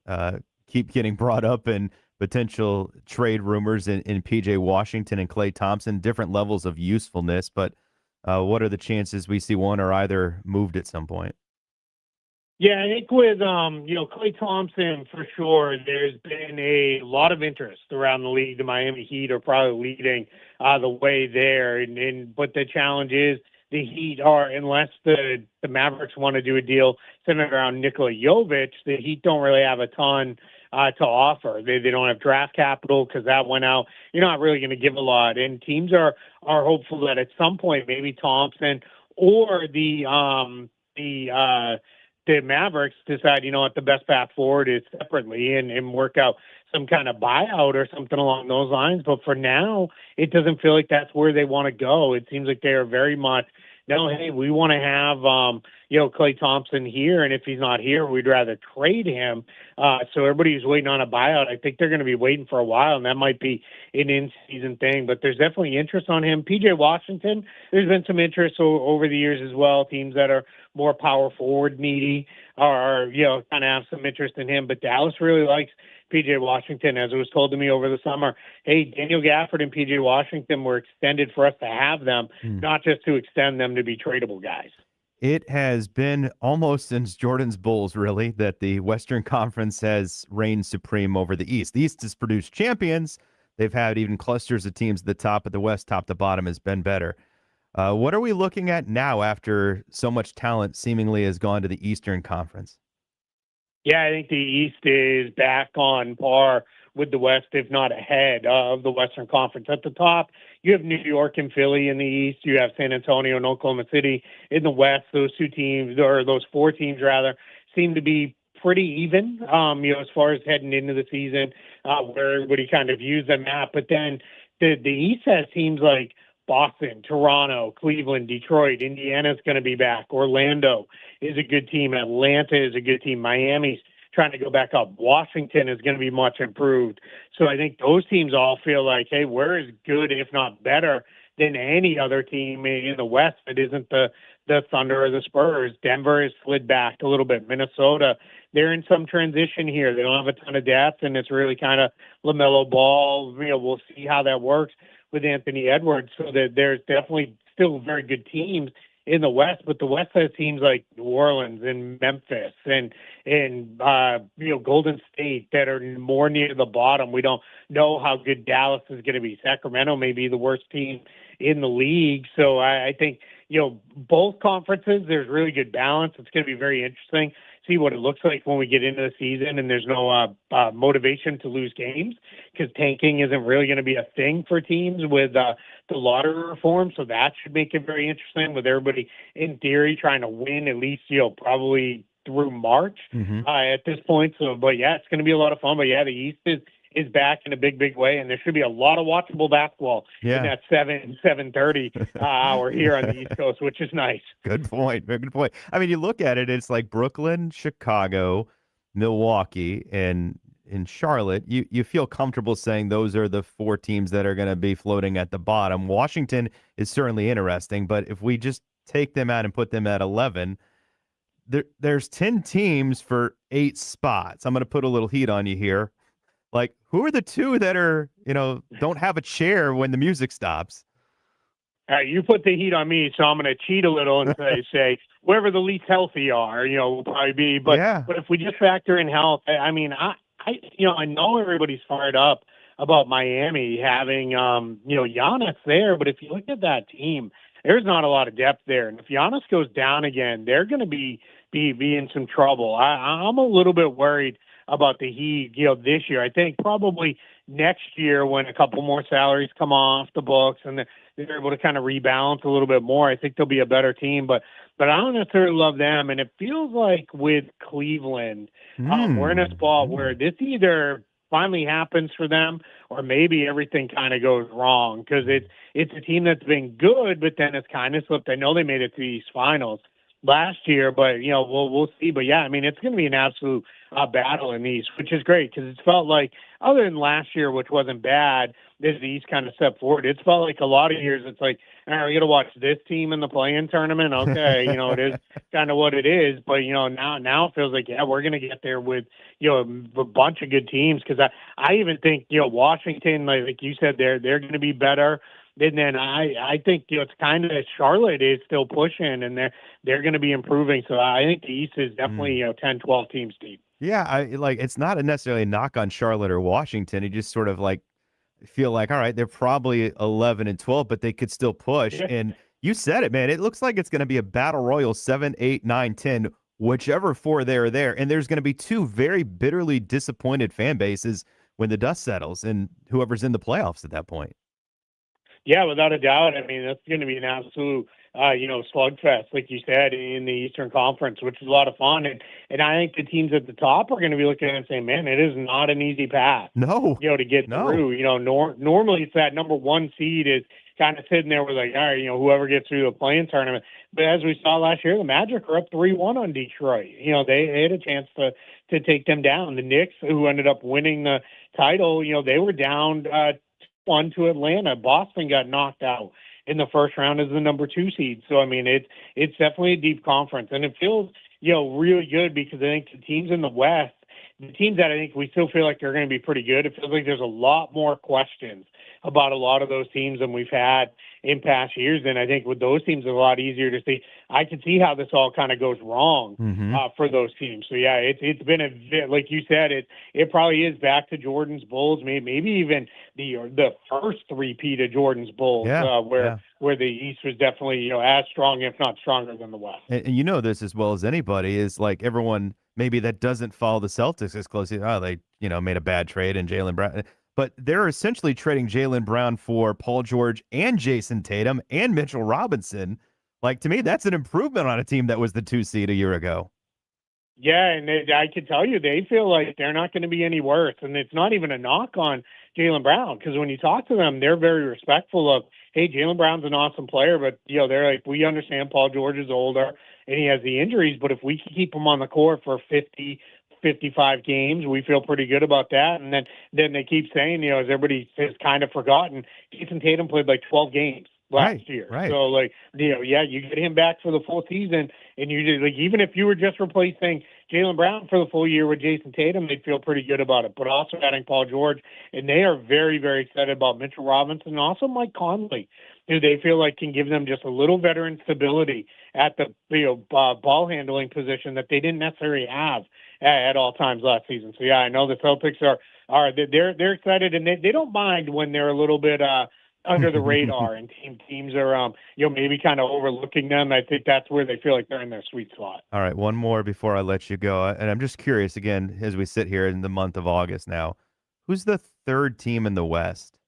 keep getting brought up in potential trade rumors in P.J. Washington and Klay Thompson, different levels of usefulness. But what are the chances we see one or either moved at some point? Yeah, I think with Klay Thompson for sure, there's been a lot of interest around the league. The Miami Heat are probably leading the way there, but the challenge is the Heat are, unless the Mavericks want to do a deal centered around Nikola Jovic, the Heat don't really have a ton to offer. They don't have draft capital because that went out. You're not really going to give a lot, and teams are hopeful that at some point maybe Thompson or the Mavericks decide, the best path forward is separately and work out some kind of buyout or something along those lines. But for now, it doesn't feel like that's where they want to go. It seems like they are very much, no, hey, we want to have, Klay Thompson here. And if he's not here, we'd rather trade him. So everybody's waiting on a buyout. I think they're going to be waiting for a while, and that might be an in-season thing. But there's definitely interest on him. P.J. Washington, there's been some interest over the years as well. Teams that are more power forward needy are kind of have some interest in him. But Dallas really likes P.J. Washington, as it was told to me over the summer. Hey, Daniel Gafford and P.J. Washington were extended for us to have them, not just to extend them to be tradable guys. It has been almost since Jordan's Bulls, really, that the Western Conference has reigned supreme over the East. The East has produced champions. They've had even clusters of teams at the top, but the West, top to bottom, has been better. What are we looking at now after so much talent seemingly has gone to the Eastern Conference? Yeah, I think the East is back on par with the West, if not ahead of the Western Conference. At the top, you have New York and Philly in the East. You have San Antonio and Oklahoma City in the West. Those two teams, or those four teams rather, seem to be pretty even, as far as heading into the season, where everybody kind of views them at. But then the East has teams like Boston, Toronto, Cleveland, Detroit. Indiana's going to be back. Orlando is a good team. Atlanta is a good team. Miami's trying to go back up. Washington is going to be much improved. So I think those teams all feel like, hey, we're as good, if not better, than any other team in the West that isn't the Thunder or the Spurs. Denver has slid back a little bit. Minnesota, they're in some transition here. They don't have a ton of depth, and it's really kind of LaMelo Ball. We'll see how that works with Anthony Edwards. So that there's definitely still very good teams in the West, but the West has teams like New Orleans and Memphis and Golden State that are more near the bottom. We don't know how good Dallas is going to be. Sacramento may be the worst team in the league. So I think, both conferences, there's really good balance. It's going to be very interesting see what it looks like when we get into the season and there's no motivation to lose games, because tanking isn't really going to be a thing for teams with the lottery reform. So that should make it very interesting, with everybody in theory trying to win at least, probably through March at this point. So, but yeah, it's going to be a lot of fun. But yeah, the East is back in a big way, and there should be a lot of watchable basketball in that 7:30 hour here on the East Coast, which is nice. Good point. Very good point. I mean, you look at it, it's like Brooklyn, Chicago, Milwaukee, and in Charlotte. You feel comfortable saying those are the four teams that are going to be floating at the bottom. Washington is certainly interesting, but if we just take them out and put them at 11, there's 10 teams for 8 spots. I'm going to put a little heat on you here. Like, who are the two that are, don't have a chair when the music stops? You put the heat on me, so I'm going to cheat a little and say wherever the least healthy are, will probably be. But if we just factor in health, I mean, I know everybody's fired up about Miami having, Giannis there. But if you look at that team, there's not a lot of depth there. And if Giannis goes down again, they're going to be in some trouble. I'm a little bit worried about the Heat, this year. I think probably next year, when a couple more salaries come off the books and they're able to kind of rebalance a little bit more, I think they'll be a better team. But I don't necessarily love them. And it feels like with Cleveland, we're in a spot where this either finally happens for them, or maybe everything kind of goes wrong, because it's a team that's been good, but then it's kind of slipped. I know they made it to the East Finals last year, but we'll see. But yeah, I mean, it's going to be an absolute battle in the East, which is great, because it's felt like, other than last year, which wasn't bad, as the East kind of stepped forward, it's felt like a lot of years it's like, all right, we got to watch this team in the play-in tournament. Okay, it is kind of what it is. But now it feels like, yeah, we're going to get there with a bunch of good teams, because I even think Washington, like you said, they're going to be better. And then I think it's kind of Charlotte is still pushing, and they're going to be improving. So I think the East is definitely 10, 12 teams deep. Yeah, it's not necessarily a knock on Charlotte or Washington. You just sort of feel like, all right, they're probably 11 and 12, but they could still push. Yeah. And you said it, man. It looks like it's going to be a battle royal 7, 8, 9, 10, whichever 4 there are there. And there's going to be 2 very bitterly disappointed fan bases when the dust settles and whoever's in the playoffs at that point. Yeah, without a doubt. I mean, that's going to be an absolute, slugfest, like you said, in the Eastern Conference, which is a lot of fun. And I think the teams at the top are going to be looking at it and saying, man, it is not an easy path. No. To get through. Normally it's that number 1 seed is kind of sitting there with like, all right, whoever gets through the play-in tournament. But as we saw last year, the Magic are up 3-1 on Detroit. They had a chance to take them down. The Knicks, who ended up winning the title, they were down 1 to Atlanta. Boston got knocked out in the first round as the number 2 seed. So, I mean, it's definitely a deep conference. And it feels, really good, because I think the teams in the West, the teams that I think we still feel like they're going to be pretty good, it feels like there's a lot more questions about a lot of those teams than we've had in past years. And I think with those teams, it's a lot easier to see. I can see how this all kind of goes wrong for those teams. So yeah, it's been like you said, it probably is back to Jordan's Bulls, maybe even the first three-peat of Jordan's Bulls, where the East was definitely as strong, if not stronger, than the West. And this as well as anybody is like everyone maybe that doesn't follow the Celtics as closely. Oh, they made a bad trade and Jaylen Brown. But they're essentially trading Jaylen Brown for Paul George and Jason Tatum and Mitchell Robinson. Like, to me, that's an improvement on a team that was the 2 seed a year ago. Yeah, and I can tell you, they feel like they're not going to be any worse. And it's not even a knock on Jaylen Brown, because when you talk to them, they're very respectful of, hey, Jaylen Brown's an awesome player, but, they're like, we understand Paul George is older and he has the injuries, but if we can keep him on the court for 50, 55 games, we feel pretty good about that. And then they keep saying, as everybody has kind of forgotten, Jason Tatum played like 12 games last year. Right. So you get him back for the full season, and you just, even if you were just replacing Jaylen Brown for the full year with Jason Tatum, they'd feel pretty good about it. But also adding Paul George, and they are very, very excited about Mitchell Robinson and also Mike Conley, who they feel like can give them just a little veteran stability at the ball handling position that they didn't necessarily have at all times last season. So yeah, I know the Celtics are they're excited, and they don't mind when they're a little bit under the radar, and teams are maybe kind of overlooking them. I think that's where they feel like they're in their sweet spot. All right, one more before I let you go. And I'm just curious again, as we sit here in the month of August now, who's the third team in the West?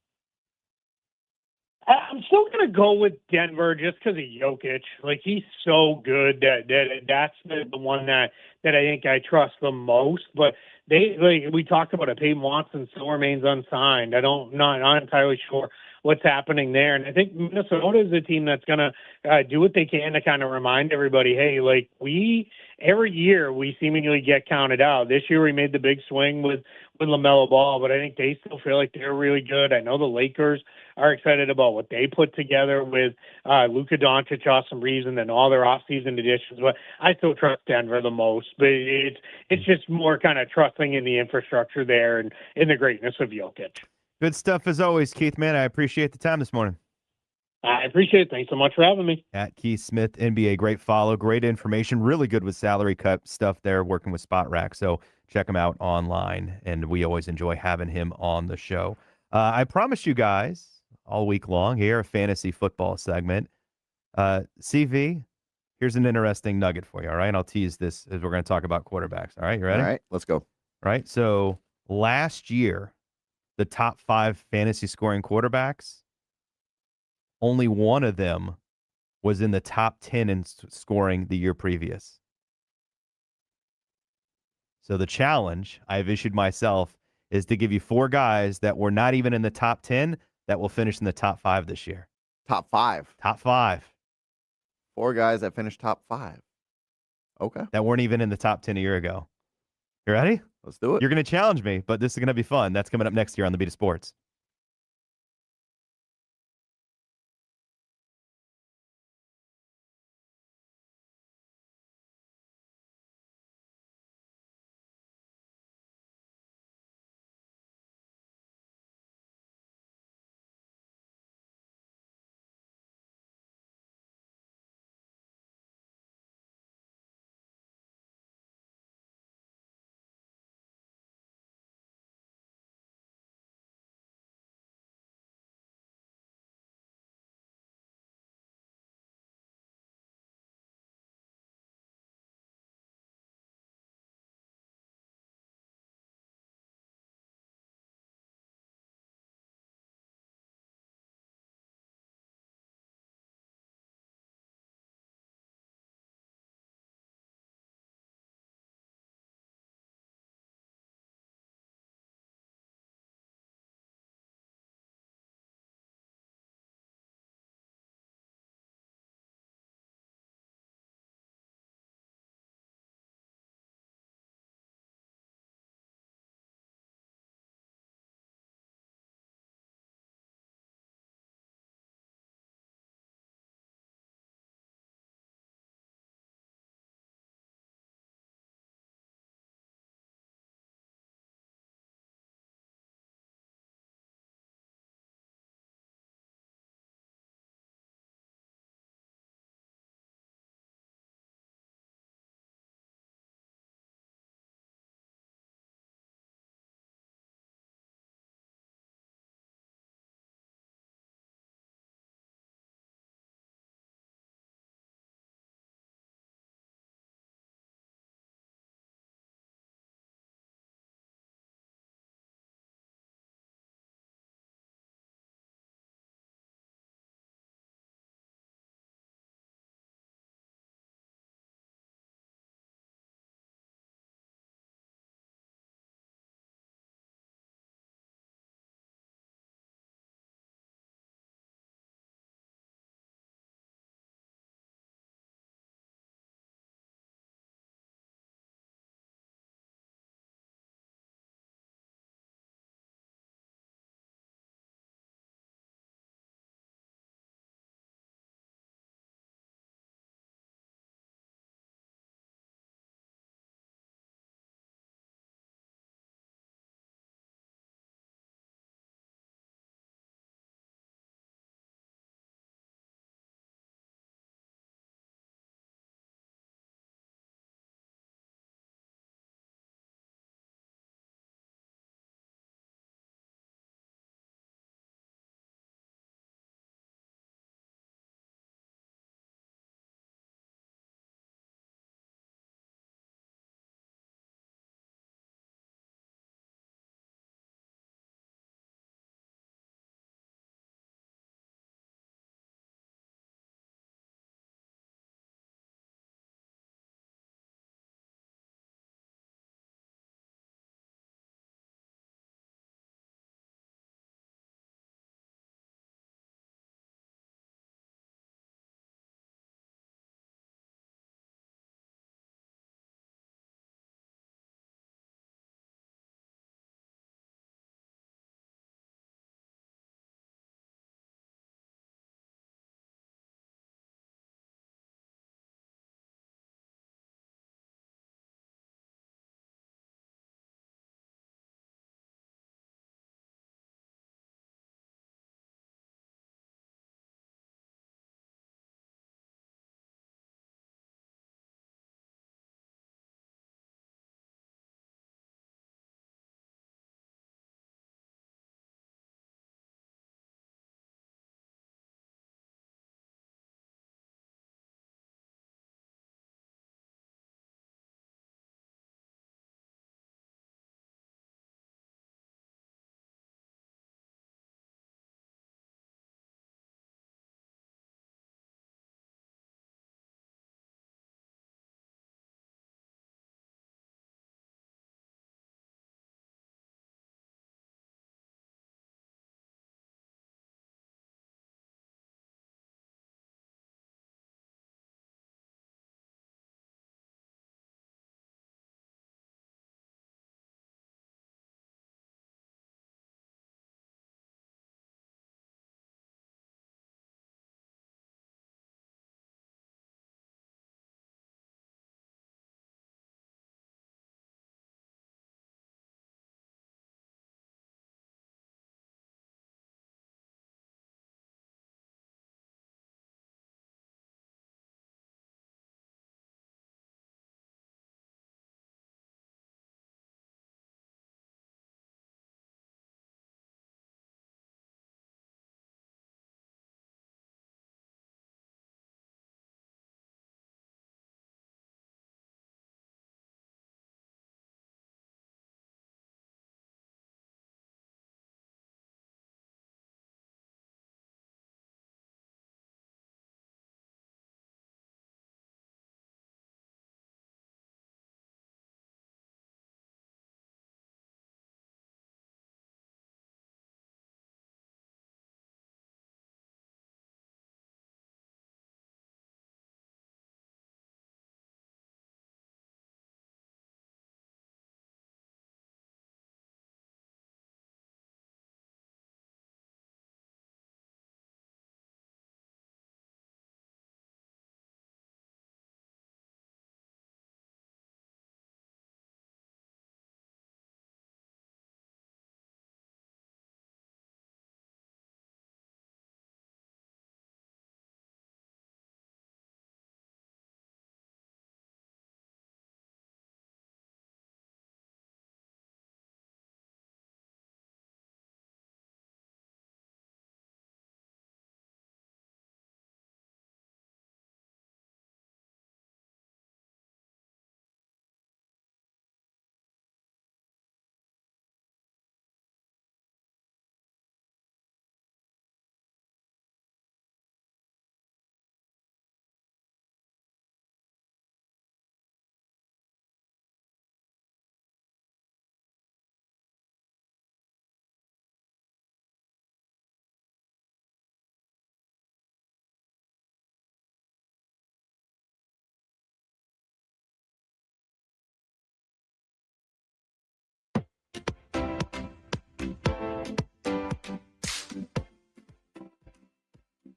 I'm still gonna go with Denver just because of Jokic. Like, he's so good that's the one that I think I trust the most. But we talked about it. Peyton Watson still remains unsigned. Not entirely sure what's happening there. And I think Minnesota is a team that's gonna do what they can to kind of remind everybody, hey, like, every year we seemingly get counted out. This year we made the big swing with LaMelo Ball, but I think they still feel like they're really good. I know the Lakers are excited about what they put together with Luka Doncic, Austin Reeves, and then all their offseason additions. But I still trust Denver the most. But it's just more kind of trusting in the infrastructure there and in the greatness of Jokic. Good stuff as always, Keith, man. I appreciate the time this morning. I appreciate it. Thanks so much for having me. At Keith Smith, NBA, great follow, great information, really good with salary cut stuff there, working with Spot Rack. So check him out online, and we always enjoy having him on the show. I promised you guys all week long here a fantasy football segment. CV, here's an interesting nugget for you, all right? I'll tease this as we're going to talk about quarterbacks, all right? You ready? All right, let's go. All right, so last year, the top 5 fantasy scoring quarterbacks, only one of them was in the top 10 in scoring the year previous. So the challenge I've issued myself is to give you 4 guys that were not even in the top 10 that will finish in the top 5 this year. Top 5. Top 5. 4 guys that finished top 5. Okay. That weren't even in the top 10 a year ago. You ready? Let's do it. You're going to challenge me, but this is going to be fun. That's coming up next year on the Beat of Sports.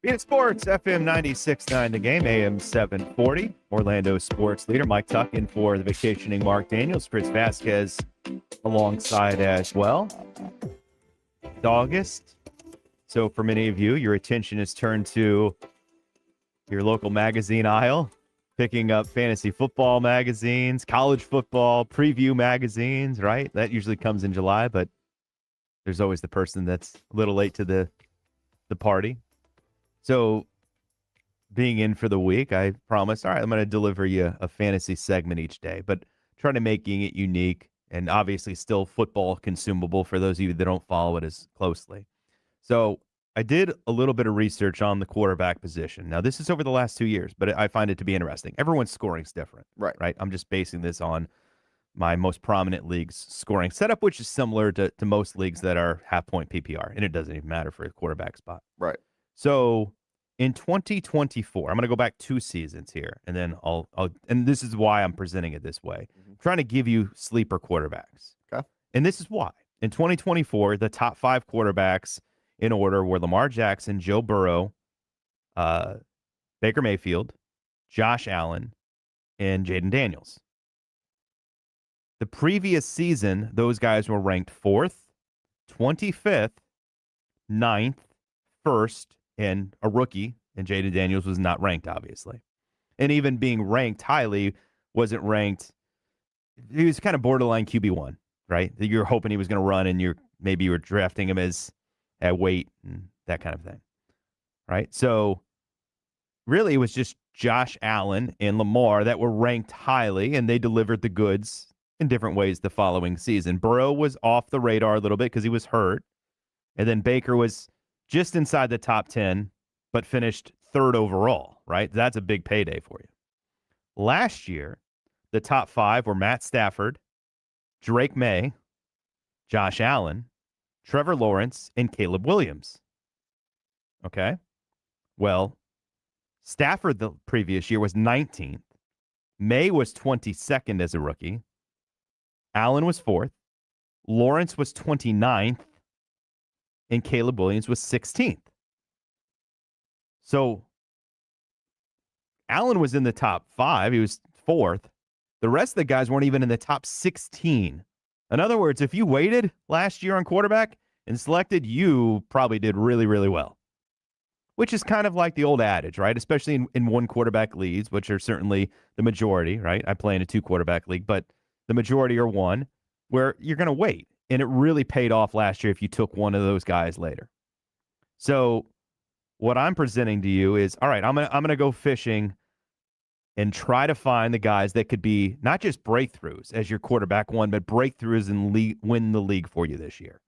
In sports, FM 96.9 The Game, AM 740. Orlando sports leader Mike Tuck in for the vacationing Marc Daniels. Fritz Vasquez alongside as well. It's August. So for many of you, your attention is turned to your local magazine aisle, picking up fantasy football magazines, college football, preview magazines, right? That usually comes in July, but there's always the person that's a little late to the party. So being in for the week, I promised, all right, I'm going to deliver you a fantasy segment each day, but trying to making it unique and obviously still football consumable for those of you that don't follow it as closely. So I did a little bit of research on the quarterback position. Now, this is over the last 2 years, but I find it to be interesting. Everyone's scoring is different, right? I'm just basing this on my most prominent league's scoring setup, which is similar to most leagues that are half-point PPR, and it doesn't even matter for a quarterback spot. Right. So in 2024, I'm going to go back 2 seasons here, and then and this is why I'm presenting it this way. I'm trying to give you sleeper quarterbacks. Okay. And this is why. In 2024, the top 5 quarterbacks in order were Lamar Jackson, Joe Burrow, Baker Mayfield, Josh Allen, and Jaden Daniels. The previous season, those guys were ranked 4th, 25th, 9th, 1st, and a rookie, and Jaden Daniels was not ranked, obviously. And even being ranked highly, wasn't ranked. He was kind of borderline QB1, right? You're hoping he was going to run, and maybe you were drafting him as at weight and that kind of thing, right? So really, it was just Josh Allen and Lamar that were ranked highly, and they delivered the goods in different ways the following season. Burrow was off the radar a little bit because he was hurt, and then Baker was just inside the top 10, but finished 3rd overall, right? That's a big payday for you. Last year, the top 5 were Matt Stafford, Drake May, Josh Allen, Trevor Lawrence, and Caleb Williams. Okay? Well, Stafford the previous year was 19th. May was 22nd as a rookie. Allen was 4th. Lawrence was 29th. And Caleb Williams was 16th. So Allen was in the top 5. He was 4th. The rest of the guys weren't even in the top 16. In other words, if you waited last year on quarterback and selected, you probably did really, really well. Which is kind of like the old adage, right? Especially in one quarterback leagues, which are certainly the majority, right? I play in a 2 quarterback league, but the majority are 1 where you're going to wait. And it really paid off last year if you took one of those guys later. So what I'm presenting to you is, all right, I'm gonna go fishing and try to find the guys that could be not just breakthroughs as your quarterback 1, but breakthroughs and win the league for you this year.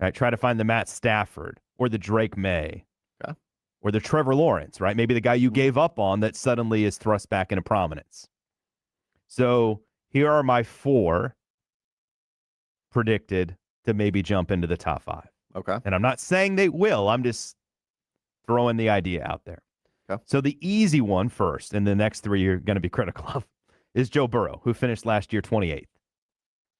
All right, try to find the Matt Stafford or the Drake May. Okay. Or the Trevor Lawrence, right? Maybe the guy you gave up on that suddenly is thrust back into prominence. So here are my 4 predicted to maybe jump into the top 5. Okay. And I'm not saying they will. I'm just throwing the idea out there. Okay. So the easy one first, and the next 3 you're going to be critical of, is Joe Burrow, who finished last year 28th.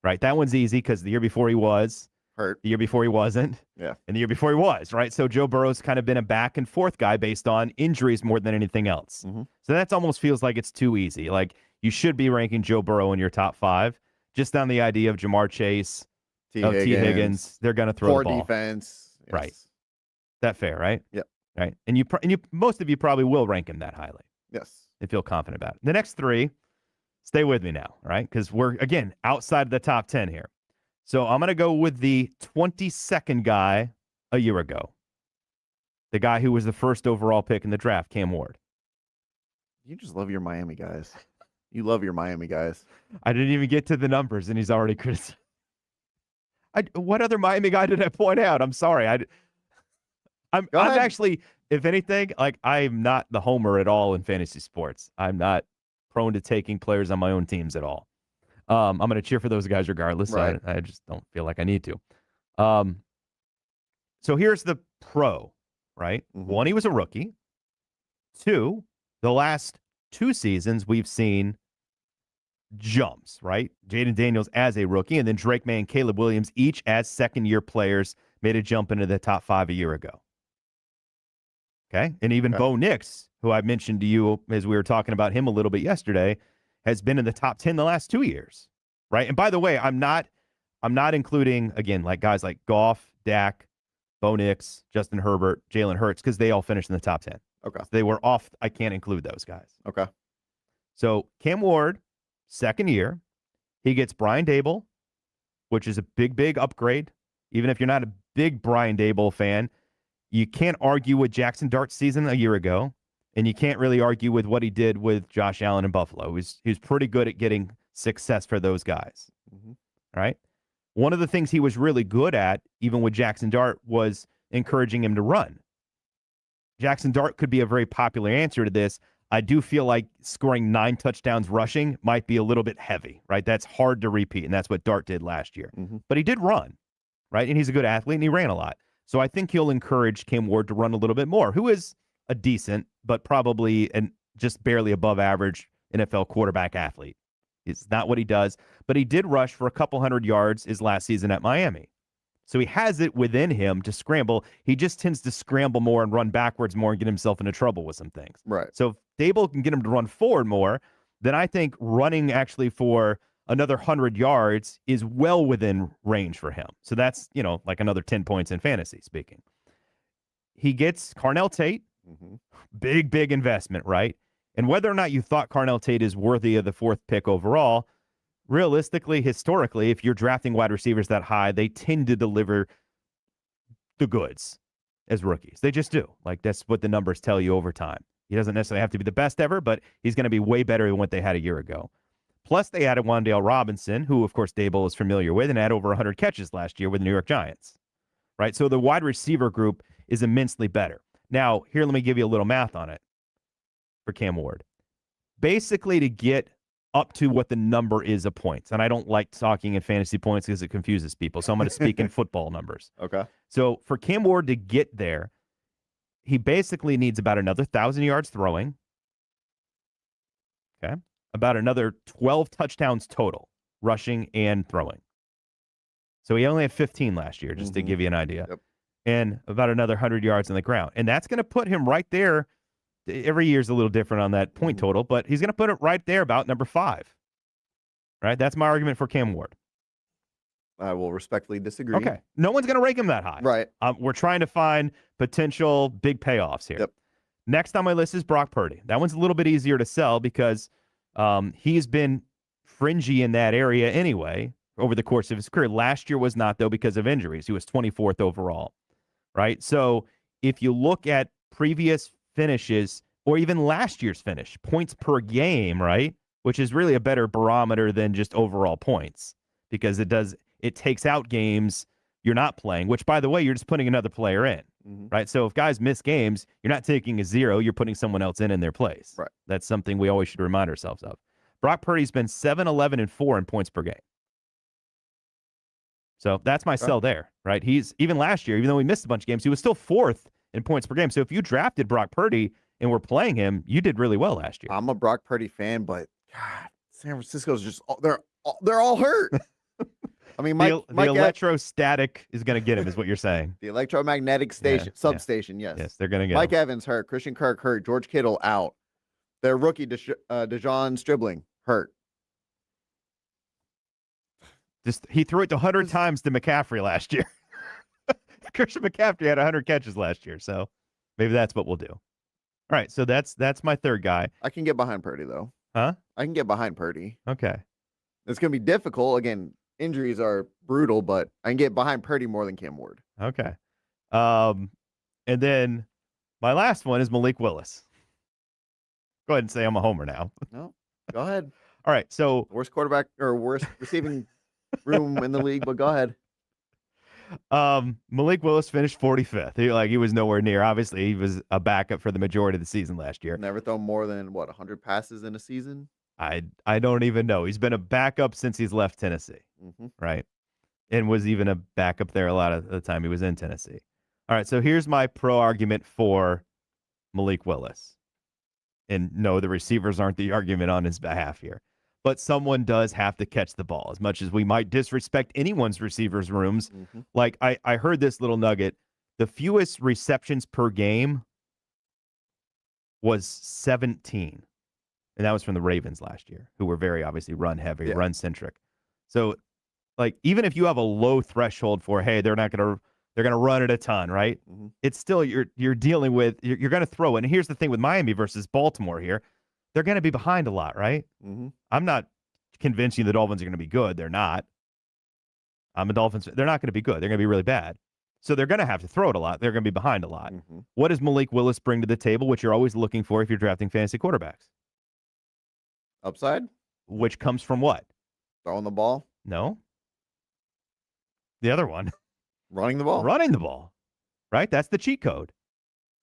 Right? That one's easy because the year before he was hurt. The year before he wasn't. Yeah. And the year before he was, right? So Joe Burrow's kind of been a back and forth guy based on injuries more than anything else. Mm-hmm. So that almost feels like it's too easy. Like you should be ranking Joe Burrow in your top 5 just on the idea of Jamar Chase, T. Higgins. They're going to throw the ball. Defense. Yes. Right. That fair, right? Yep. Right. And you most of you probably will rank him that highly. Yes. And feel confident about it. The next 3, stay with me now, right? Because we're, again, outside of the top 10 here. So I'm going to go with the 22nd guy a year ago. The guy who was the first overall pick in the draft, Cam Ward. You just love your Miami guys. You love your Miami guys. I didn't even get to the numbers, and he's already criticized. What other Miami guy did I point out? I'm sorry. I'm actually, if anything, like I'm not the homer at all in fantasy sports. I'm not prone to taking players on my own teams at all. I'm going to cheer for those guys regardless. Right. I just don't feel like I need to. So here's the pro, right? Mm-hmm. 1, he was a rookie. 2, the last 2 seasons we've seen jumps, right? Jaden Daniels as a rookie, and then Drake May and Caleb Williams, each as second-year players, made a jump into the top 5 a year ago. Okay. And even Bo Nix, who I mentioned to you as we were talking about him a little bit yesterday, has been in the top 10 the last 2 years. Right. And by the way, I'm not including, again, like guys like Goff, Dak, Bo Nix, Justin Herbert, Jalen Hurts, because they all finished in the top 10. Okay. So they were off. I can't include those guys. Okay. So Cam Ward, second year, he gets Brian Dable, which is a big, big upgrade. Even if you're not a big Brian Dable fan, you can't argue with Jackson Dart's season a year ago, and you can't really argue with what he did with Josh Allen in Buffalo. He was pretty good at getting success for those guys. Mm-hmm. Right? One of the things he was really good at, even with Jackson Dart, was encouraging him to run. Jackson Dart could be a very popular answer to this. I do feel like scoring 9 touchdowns rushing might be a little bit heavy, right? That's hard to repeat, and that's what Dart did last year. Mm-hmm. But he did run, right? And he's a good athlete, and he ran a lot. So I think he'll encourage Cam Ward to run a little bit more, who is a decent, but probably just barely above average NFL quarterback athlete. It's not what he does, but he did rush for a couple hundred yards his last season at Miami. So he has it within him to scramble. He just tends to scramble more and run backwards more and get himself into trouble with some things. Right. So if Dable can get him to run forward more, then I think running actually for another 100 yards is well within range for him. So that's, like another 10 points in fantasy speaking. He gets Carnell Tate. Mm-hmm. Big, big investment, right? And whether or not you thought Carnell Tate is worthy of the 4th pick overall, realistically, historically, if you're drafting wide receivers that high, they tend to deliver the goods as rookies. They just do. Like, that's what the numbers tell you over time. He doesn't necessarily have to be the best ever, but he's going to be way better than what they had a year ago. Plus, they added Wan'Dale Robinson, who, of course, Dable is familiar with, and had over 100 catches last year with the New York Giants. Right? So the wide receiver group is immensely better. Now, here, let me give you a little math on it for Cam Ward. Basically, to get up to what the number is of points. And I don't like talking in fantasy points because it confuses people. So I'm going to speak in football numbers. Okay. So for Cam Ward to get there, he basically needs about another 1,000 yards throwing. Okay. About another 12 touchdowns total, rushing and throwing. So he only had 15 last year, just to give you an idea. Yep. And about another 100 yards on the ground. And that's going to put him right there. Every year is a little different on that point total, but he's going to put it right there about number 5. Right? That's my argument for Cam Ward. I will respectfully disagree. Okay. No one's going to rank him that high. Right. We're trying to find potential big payoffs here. Yep. Next on my list is Brock Purdy. That one's a little bit easier to sell because he's been fringy in that area anyway over the course of his career. Last year was not, though, because of injuries. He was 24th overall. Right? So if you look at previous finishes or even last year's finish, points per game, right? Which is really a better barometer than just overall points because it takes out games you're not playing, which, by the way, you're just putting another player in, right? So if guys miss games, you're not taking a 0, you're putting someone else in their place. Right. That's something we always should remind ourselves of. Brock Purdy's been 7, 11, and 4 in points per game. So that's my sell there, right? He's, even last year, even though he missed a bunch of games, he was still 4th in points per game. So if you drafted Brock Purdy and were playing him, you did really well last year. I'm a Brock Purdy fan, but God, San Francisco's just they're all hurt. I mean, the electrostatic is going to get him, is what you're saying. The electromagnetic substation, yes. Yes, they're going to get Mike him. Evans hurt, Christian Kirk hurt, George Kittle out. Their rookie Dejon Stribling hurt. He threw it 100 times to McCaffrey last year. Christian McCaffrey had 100 catches last year, so maybe that's what we'll do. All right, so that's my third guy. I can get behind Purdy, though. Huh? I can get behind Purdy. Okay. It's going to be difficult. Again, injuries are brutal, but I can get behind Purdy more than Cam Ward. Okay. And then my last one is Malik Willis. Go ahead and say I'm a homer now. No, go ahead. All right, so worst quarterback or worst receiving room in the league, but go ahead. Malik Willis finished 45th. He was nowhere near. Obviously, he was a backup for the majority of the season last year. Never thrown more than 100 passes in a season. I don't even know. He's been a backup since he's left Tennessee, right? And was even a backup there a lot of the time he was in Tennessee. All right, so here's my pro argument for Malik Willis. And no, the receivers aren't the argument on his behalf here. But someone does have to catch the ball. As much as we might disrespect anyone's receivers' rooms, like I heard this little nugget, the fewest receptions per game was 17. And that was from the Ravens last year, who were very obviously run heavy, run centric. So, like, even if you have a low threshold for, hey, they're going to run it a ton, right? Mm-hmm. It's still, you're dealing with, you're going to throw it. And here's the thing with Miami versus Baltimore here. They're going to be behind a lot, right? Mm-hmm. I'm not convinced you the Dolphins are going to be good. They're not. I'm a Dolphins. They're not going to be good. They're going to be really bad. So they're going to have to throw it a lot. They're going to be behind a lot. Mm-hmm. What does Malik Willis bring to the table, which you're always looking for if you're drafting fantasy quarterbacks? Upside? Which comes from what? Throwing the ball? No. The other one. Running the ball? Running the ball. Right? That's the cheat code.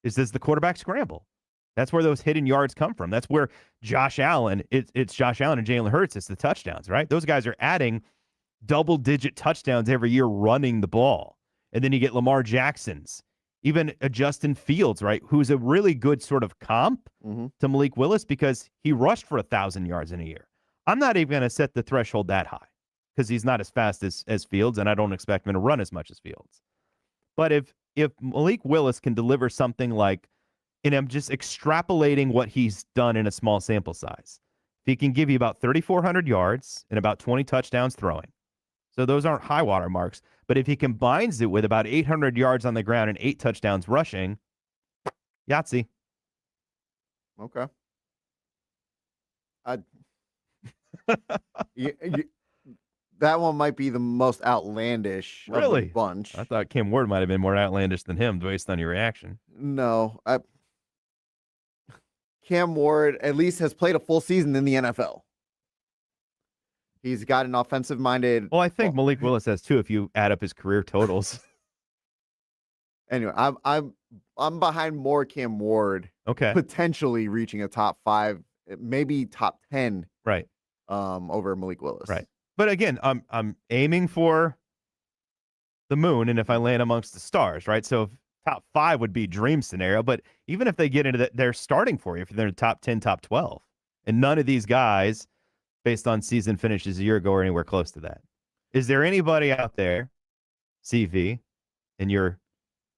Does the quarterback scramble? That's where those hidden yards come from. That's where Josh Allen, it's Josh Allen and Jalen Hurts. It's the touchdowns, right? Those guys are adding double-digit touchdowns every year running the ball. And then you get Lamar Jackson's, even a Justin Fields, right, who's a really good sort of comp to Malik Willis because he rushed for 1,000 yards in a year. I'm not even going to set the threshold that high because he's not as fast as Fields, and I don't expect him to run as much as Fields. But if Malik Willis can deliver something like, and I'm just extrapolating what he's done in a small sample size, if he can give you about 3,400 yards and about 20 touchdowns throwing, so those aren't high water marks. But if he combines it with about 800 yards on the ground and 8 touchdowns rushing, Yahtzee. Okay. That one might be the most outlandish of the bunch. I thought Cam Ward might have been more outlandish than him based on your reaction. No. Cam Ward at least has played a full season in the NFL. He's got an offensive-minded. Well, I think Malik Willis has too if you add up his career totals. Anyway, I'm behind more Cam Ward. Okay. Potentially reaching a top 5, maybe top 10. Right. Over Malik Willis. Right. But again, I'm aiming for the moon, and if I land amongst the stars, right? So if top 5 would be dream scenario, but even if they get into that, they're starting for you if they're in top 10, top 12, and none of these guys, based on season finishes a year ago, or anywhere close to that. Is there anybody out there, CV, in your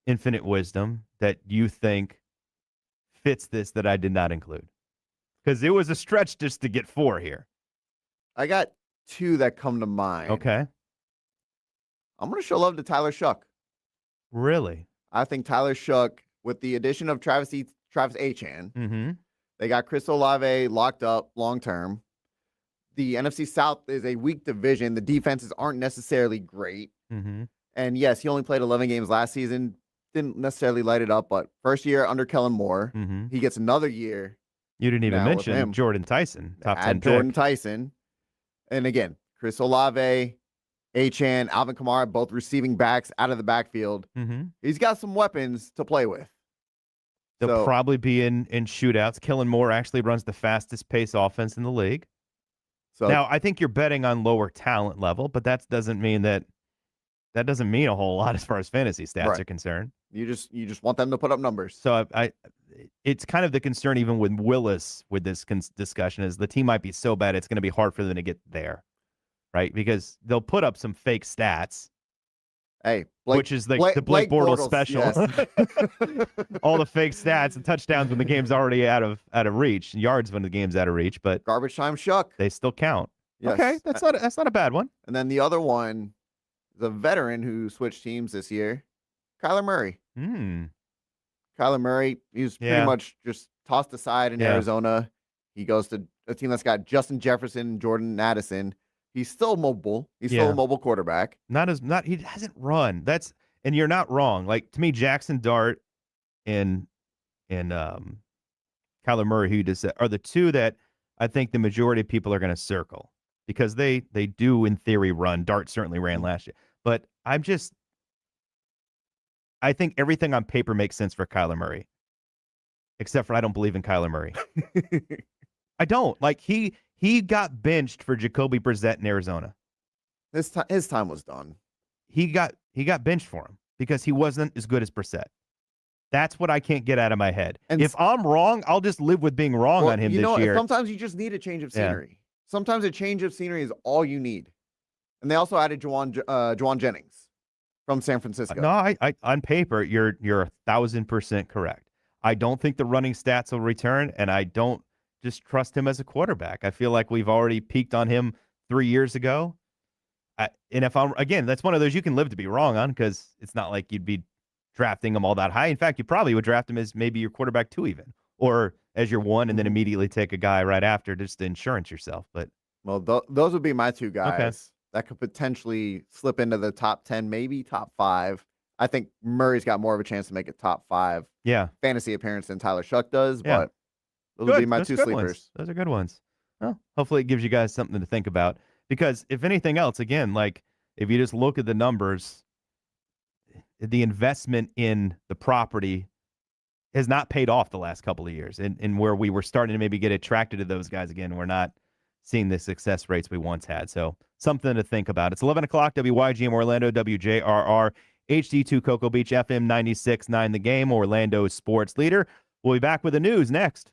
infinite wisdom, that you think fits this that I did not include? Because it was a stretch just to get 4 here. I got 2 that come to mind. Okay. I'm going to show love to Tyler Shuck. Really? I think Tyler Shuck, with the addition of Travis Achan, they got Chris Olave locked up long-term. The NFC South is a weak division. The defenses aren't necessarily great. And yes, he only played 11 games last season. Didn't necessarily light it up, but first year under Kellen Moore, he gets another year. You didn't even mention Jordan Tyson, top 10 pick. Jordan Tyson. And again, Chris Olave, Achan, Alvin Kamara, both receiving backs out of the backfield. He's got some weapons to play with. They'll probably be in shootouts. Kellen Moore actually runs the fastest pace offense in the league. So now I think you're betting on lower talent level, but that doesn't mean a whole lot as far as fantasy stats are concerned. You just want them to put up numbers. So it's kind of the concern even with Willis with this discussion is the team might be so bad it's going to be hard for them to get there, right? Because they'll put up some fake stats. Hey, which is the Blake Bortles special. Yes. All the fake stats and touchdowns when the game's already out of reach, yards when the game's out of reach, but garbage time Shuck. They still count. Yes. Okay, that's not a bad one. And then the other one, the veteran who switched teams this year, Kyler Murray. Kyler Murray, he was pretty much just tossed aside in Arizona. He goes to a team that's got Justin Jefferson, Jordan Addison. He's still mobile. He's still a mobile quarterback. He hasn't run. And you're not wrong. Like to me, Jackson Dart and Kyler Murray, who you just said, are the 2 that I think the majority of people are going to circle because they do in theory run. Dart certainly ran last year, but I think everything on paper makes sense for Kyler Murray, except for I don't believe in Kyler Murray. I don't. Like he got benched for Jacoby Brissett in Arizona. His time was done. He got benched for him because he wasn't as good as Brissett. That's what I can't get out of my head. And if I'm wrong, I'll just live with being wrong on him this year. Sometimes you just need a change of scenery. Sometimes a change of scenery is all you need. And they also added Juwan Jennings from San Francisco. No, I on paper, you're 1,000% correct. I don't think the running stats will return, and I don't just trust him as a quarterback. I feel like we've already peaked on him 3 years ago. And if I'm, again, that's one of those you can live to be wrong on, because it's not like you'd be drafting him all that high. In fact, you probably would draft him as maybe your quarterback 2 even, or as your 1 and then immediately take a guy right after just to insurance yourself. But Well, those would be my 2 guys Okay. that could potentially slip into the top 10, maybe top 5. I think Murray's got more of a chance to make it top 5 yeah, fantasy appearance than Tyler Shuck does, Yeah. but those would be my Those 2 are good sleepers. ones. Those are good ones. Well, hopefully it gives you guys something to think about, because if anything else, again, like if you just look at the numbers, the investment in the property has not paid off the last couple of years. And where we were starting to maybe get attracted to those guys again, we're not seeing the success rates we once had. So something to think about. It's 11 o'clock, WYGM Orlando, WJRR, HD2 Cocoa Beach, FM 96.9 The Game, Orlando's sports leader. We'll be back with the news next.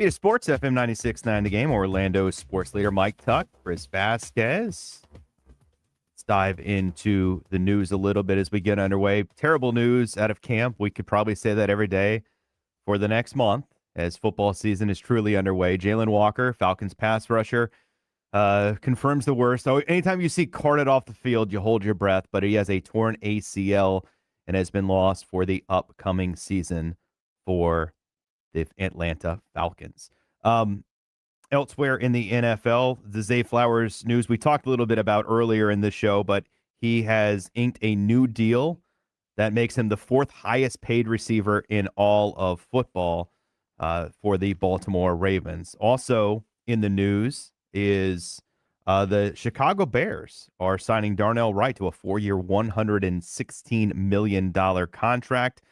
Via Sports FM 96.9 The Game, Orlando sports leader Mike Tuck, Chris Vasquez. Let's dive into the news a little bit as we get underway. Terrible news out of camp. We could probably say that every day for the next month as football season is truly underway. Jalen Walker, Falcons pass rusher, confirms the worst. So anytime you see carted off the field, you hold your breath, but he has a torn ACL and has been lost for the upcoming season for the Atlanta Falcons. Elsewhere in the NFL, the Zay Flowers news we talked a little bit about earlier in the show, but he has inked a new deal that makes him the fourth highest paid receiver in all of football for the Baltimore Ravens. Also in the news is the Chicago Bears are signing Darnell Wright to a 4-year, $116 million contract.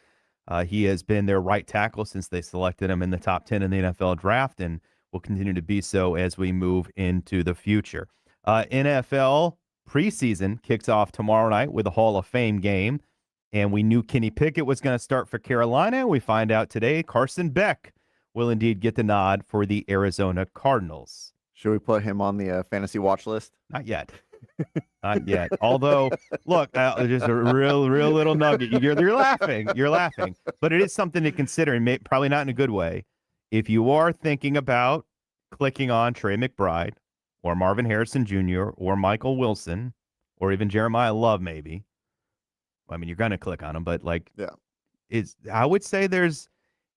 He has been their right tackle since they selected him in the top 10 in the NFL draft and will continue to be so as we move into the future. NFL preseason kicks off tomorrow night with a Hall of Fame game, and we knew Kenny Pickett was going to start for Carolina. We find out today Carson Beck will indeed get the nod for the Arizona Cardinals. Should we put him on the fantasy watch list? Not yet. Not yet. Although, look, just a real little nugget. You're laughing. You're laughing. But it is something to consider, and probably not in a good way. If you are thinking about clicking on Trey McBride or Marvin Harrison Jr. or Michael Wilson or even Jeremiah Love, maybe. I mean, you're going to click on them, but I would say there's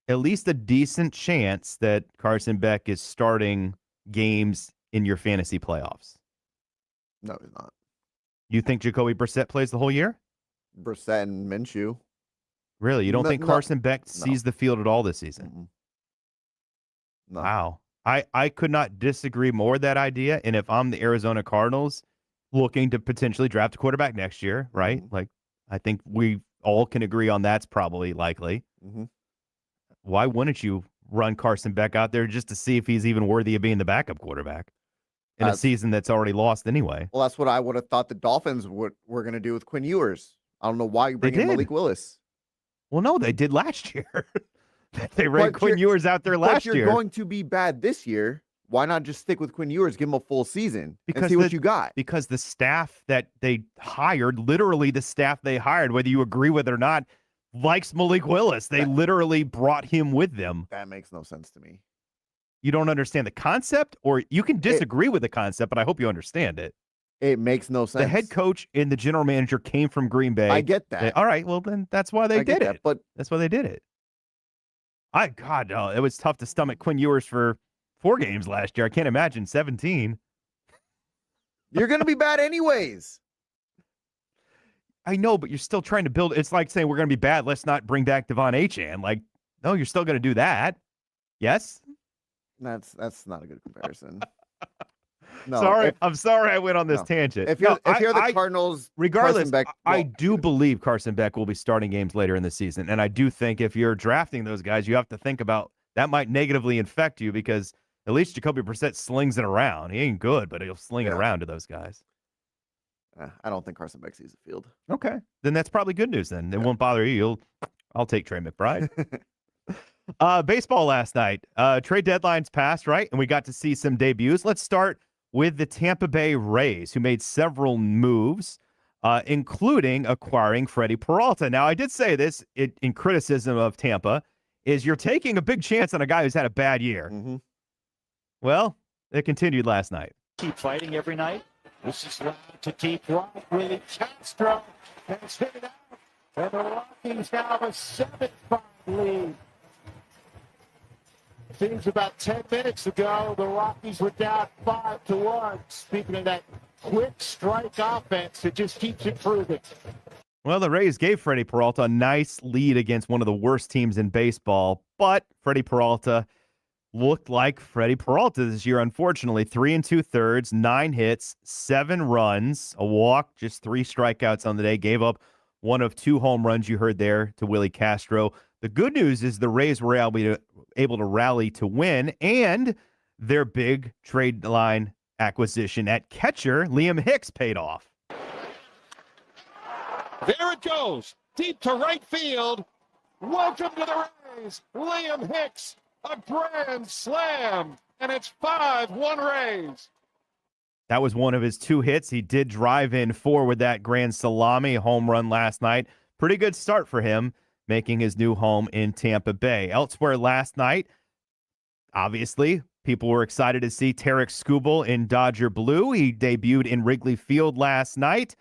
at least a decent chance that Carson Beck is starting games in your fantasy playoffs. No, he's not. You think Jacoby Brissett plays the whole year? Brissett and Minshew. Really? You don't think Carson Beck sees the field at all this season? Mm-mm. No. Wow. I could not disagree more with that idea. And if I'm the Arizona Cardinals looking to potentially draft a quarterback next year, right? Mm-hmm. Like, I think we all can agree on that's probably likely. Mm-hmm. Why wouldn't you run Carson Beck out there just to see if he's even worthy of being the backup quarterback in a season that's already lost anyway? Well, that's what I would have thought the Dolphins were going to do with Quinn Ewers. I don't know why you bring in Malik Willis. Well, no, they did last year. They ran Quinn Ewers out there last year. But you're going to be bad this year. Why not just stick with Quinn Ewers, give him a full season, and see what you got? Because the staff that they hired, literally the staff they hired, whether you agree with it or not, likes Malik Willis. They literally brought him with them. That makes no sense to me. You don't understand the concept, or you can disagree with the concept, but I hope you understand it. It makes no sense. The head coach and the general manager came from Green Bay. I get that. All right, well, then that's why they did it. But that's why they did it. It was tough to stomach Quinn Ewers for 4 games last year. I can't imagine 17. You're going to be bad anyways. I know, but you're still trying to build. It's like saying we're going to be bad. Let's not bring back Devon Achane. Like, no, you're still going to do that. Yes? That's not a good comparison. No, I'm sorry I went on this tangent. If you're the Cardinals, regardless, I do believe Carson Beck will be starting games later in the season. And I do think if you're drafting those guys, you have to think about that might negatively infect you because at least Jacoby Brissett slings it around. He ain't good, but he'll sling it around to those guys. I don't think Carson Beck sees the field. Okay. Then that's probably good news then. It won't bother you. I'll take Trey McBride. Baseball last night. Trade deadlines passed, right? And we got to see some debuts. Let's start with the Tampa Bay Rays, who made several moves, including acquiring Freddie Peralta. Now, I did say this in criticism of Tampa, is you're taking a big chance on a guy who's had a bad year. Mm-hmm. Well, it continued last night. Keep fighting every night. This is to keep right. Willie Castro has hit it out. And the Rockies now have a 7-5 lead. Seems about 10 minutes ago, the Rockies were down 5-1. Speaking of that quick strike offense, it just keeps improving. Well, the Rays gave Freddie Peralta a nice lead against one of the worst teams in baseball, but Freddie Peralta looked like Freddie Peralta this year, unfortunately. 3 2/3, 9 hits, 7 runs, a walk, just 3 strikeouts on the day. Gave up one of 2 home runs you heard there to Willie Castro. The good news is the Rays were able to rally to win, and their big trade line acquisition at catcher, Liam Hicks, paid off. There it goes, deep to right field. Welcome to the Rays, Liam Hicks. A grand slam, and it's 5-1 Rays. That was one of his 2 hits. He did drive in 4 with that grand salami home run last night. Pretty good start for him, making his new home in Tampa Bay. Elsewhere last night, obviously, people were excited to see Tarek Skubal in Dodger blue. He debuted in Wrigley Field last night,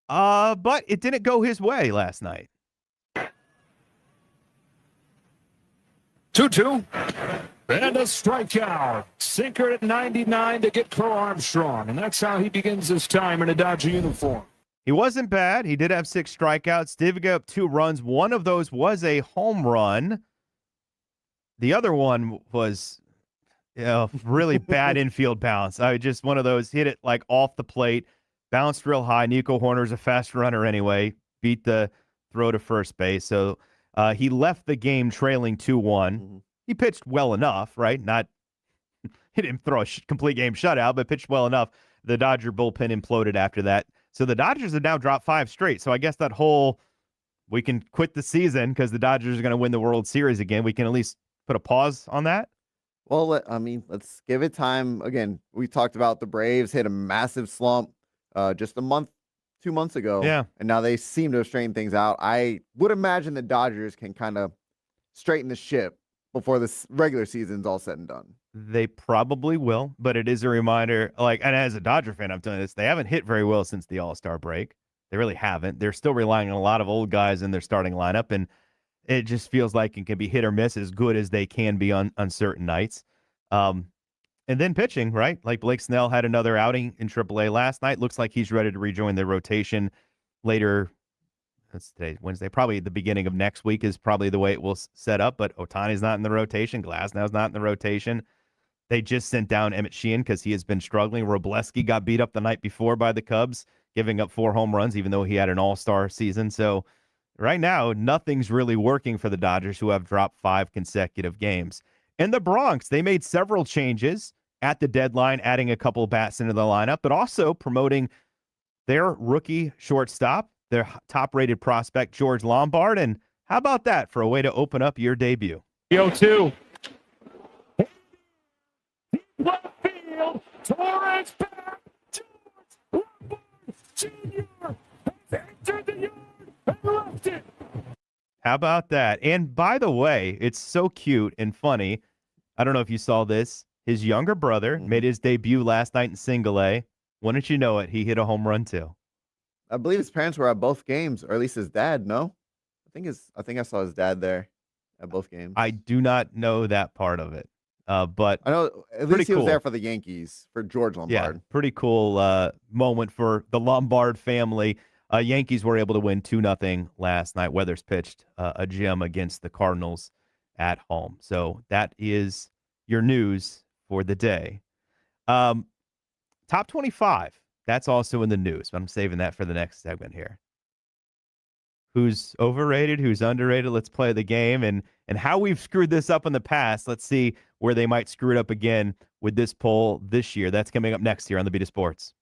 but it didn't go his way last night. 2-2. And a strikeout. Sinker at 99 to get Crow Armstrong. And that's how he begins his time in a Dodger uniform. He wasn't bad. He did have 6 strikeouts. Did give up 2 runs. One of those was a home run. The other one was really bad infield bounce. Just one of those, hit it like off the plate, bounced real high. Nico Horner's a fast runner anyway. Beat the throw to first base. So he left the game trailing 2-1. Mm-hmm. He pitched well enough, right? He didn't throw a complete game shutout, but pitched well enough. The Dodger bullpen imploded after that. So the Dodgers have now dropped 5 straight. So I guess that whole, we can quit the season because the Dodgers are going to win the World Series again. We can at least put a pause on that. Well, let's give it time. Again, we talked about the Braves hit a massive slump just 2 months ago. Yeah. And now they seem to have straightened things out. I would imagine the Dodgers can kind of straighten the ship before this regular season's all said and done. They probably will, but it is a reminder, and as a Dodger fan, I'm telling you this, they haven't hit very well since the All-Star break. They really haven't. They're still relying on a lot of old guys in their starting lineup, and it just feels like it can be hit or miss, as good as they can be on certain nights. And then pitching, right? Like Blake Snell had another outing in AAA last night. Looks like he's ready to rejoin the rotation later. That's today, Wednesday. Probably the beginning of next week is probably the way it will set up. But Ohtani's not in the rotation. Glasnow's not in the rotation. They just sent down Emmett Sheehan because he has been struggling. Robleski got beat up the night before by the Cubs, giving up 4 home runs, even though he had an all-star season. So right now, nothing's really working for the Dodgers, who have dropped 5 consecutive games. In the Bronx, they made several changes at the deadline, adding a couple bats into the lineup, but also promoting their rookie shortstop, their top-rated prospect, George Lombard. And how about that for a way to open up your debut? 0-2. Left field. Torres back. George Lombard Jr. has entered the yard and left it. How about that? And by the way, it's so cute and funny. I don't know if you saw this. His younger brother made his debut last night in Single A. Wouldn't you know it? He hit a home run too. I believe his parents were at both games, or at least his dad. No, I think I saw his dad there at both games. I do not know that part of it, but I know at least he was there for the Yankees, for George Lombard. Yeah, pretty cool moment for the Lombard family. Yankees were able to win 2-0 last night. Weathers pitched a gem against the Cardinals at home. So that is your news for the day. Top 25. That's also in the news, but I'm saving that for the next segment here. Who's overrated? Who's underrated? Let's play the game. And how we've screwed this up in the past. Let's see where they might screw it up again with this poll this year. That's coming up next here on the Beat of Sports.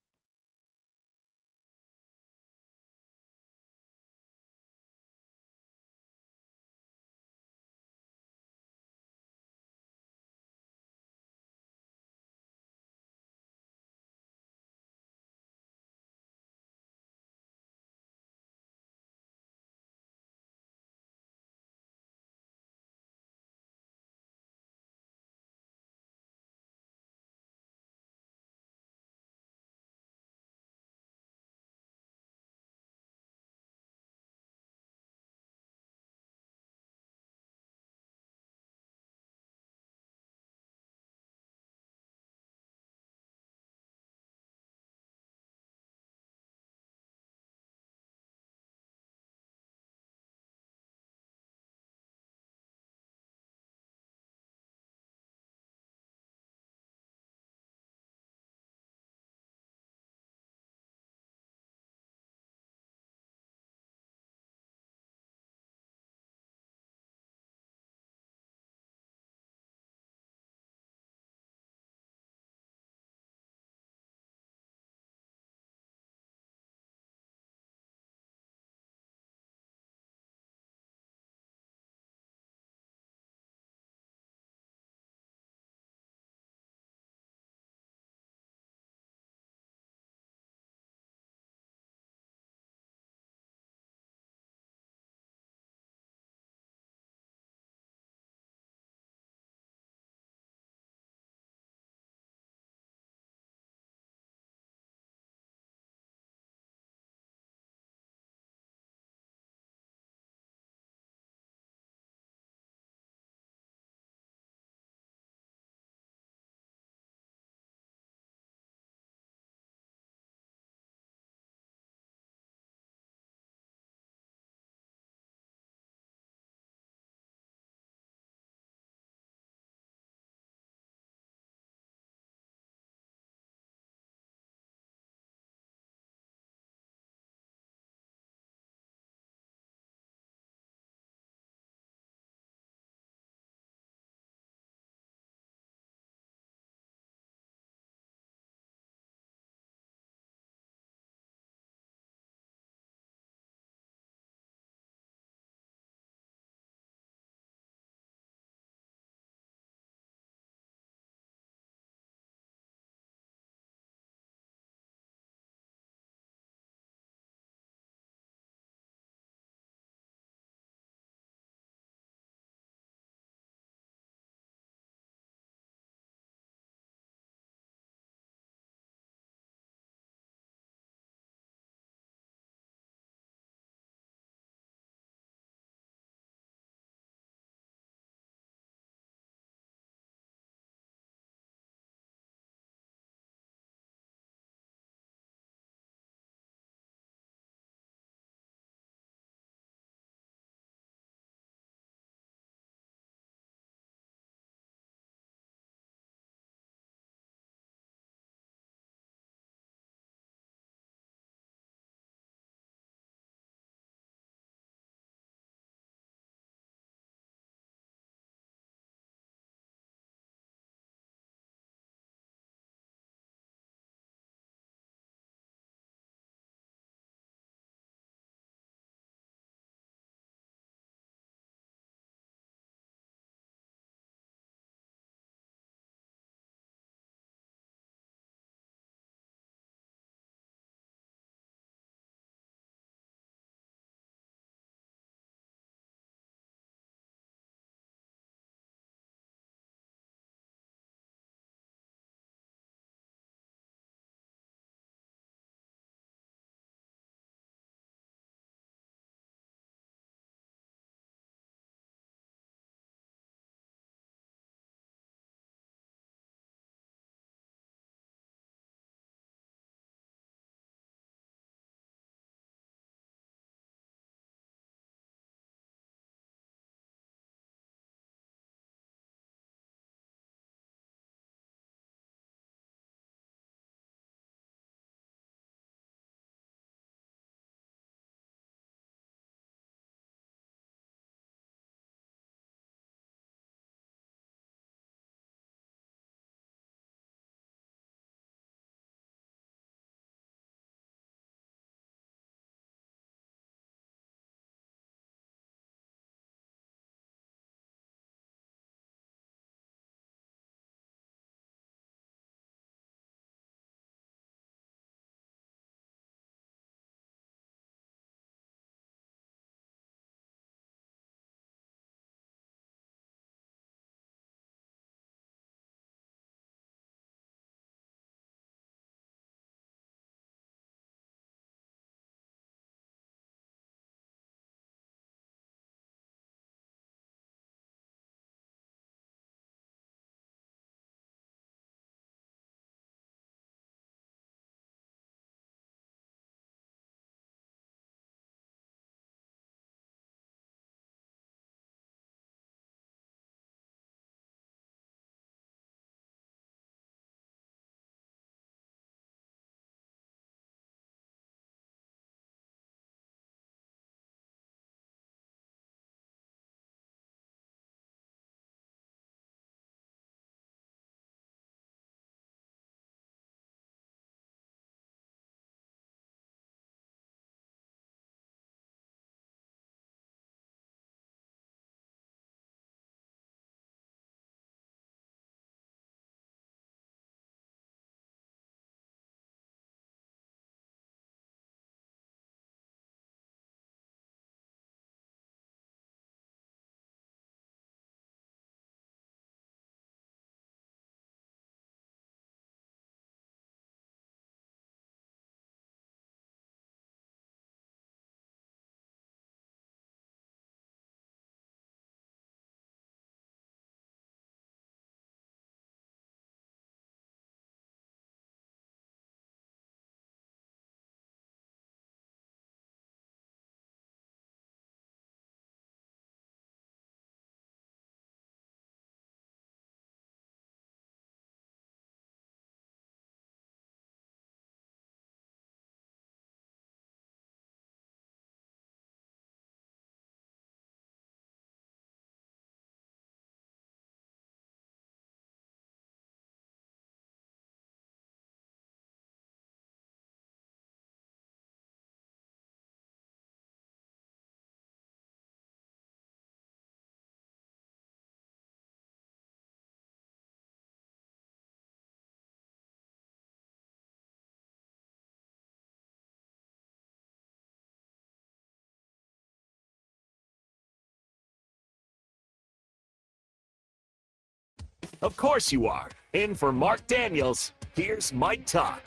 Of course you are. In for Marc Daniels, here's Mike Todd.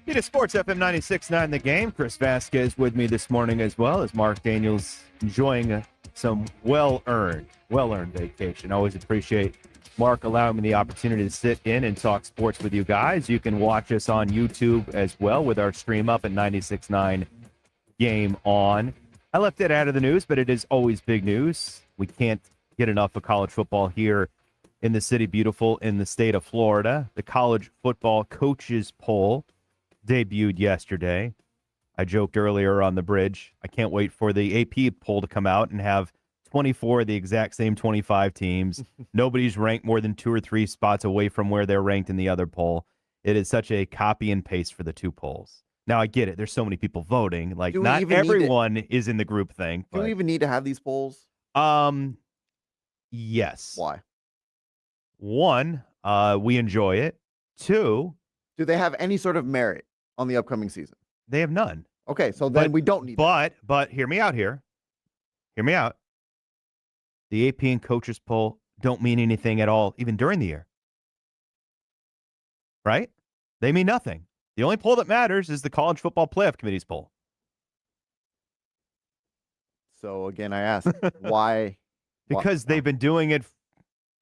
It is Sports FM 96.9 The Game. Chris Vasquez with me this morning as well as Marc Daniels enjoying some well-earned vacation. Always appreciate Mark allowing me the opportunity to sit in and talk sports with you guys. You can watch us on YouTube as well with our stream up at 96.9 Game On. I left it out of the news, but it is always big news. We can't get enough of college football here in the city beautiful in the state of Florida. The college football coaches poll debuted yesterday. I joked earlier on the bridge, I can't wait for the AP poll to come out and have 24 of the exact same 25 teams. Nobody's ranked more than 2 or 3 spots away from where they're ranked in the other poll. It is such a copy and paste for the 2 polls. Now, I get it. There's so many people voting. Like, not everyone is in the group thing. Do we even need to have these polls? Yes. Why? 1, we enjoy it. 2, do they have any sort of merit on the upcoming season? They have none. Okay, so then we don't need But hear me out here. Hear me out. The AP and coaches poll don't mean anything at all, even during the year. Right? They mean nothing. The only poll that matters is the College Football Playoff Committee's poll. So, again, I ask, why? Because they've been doing it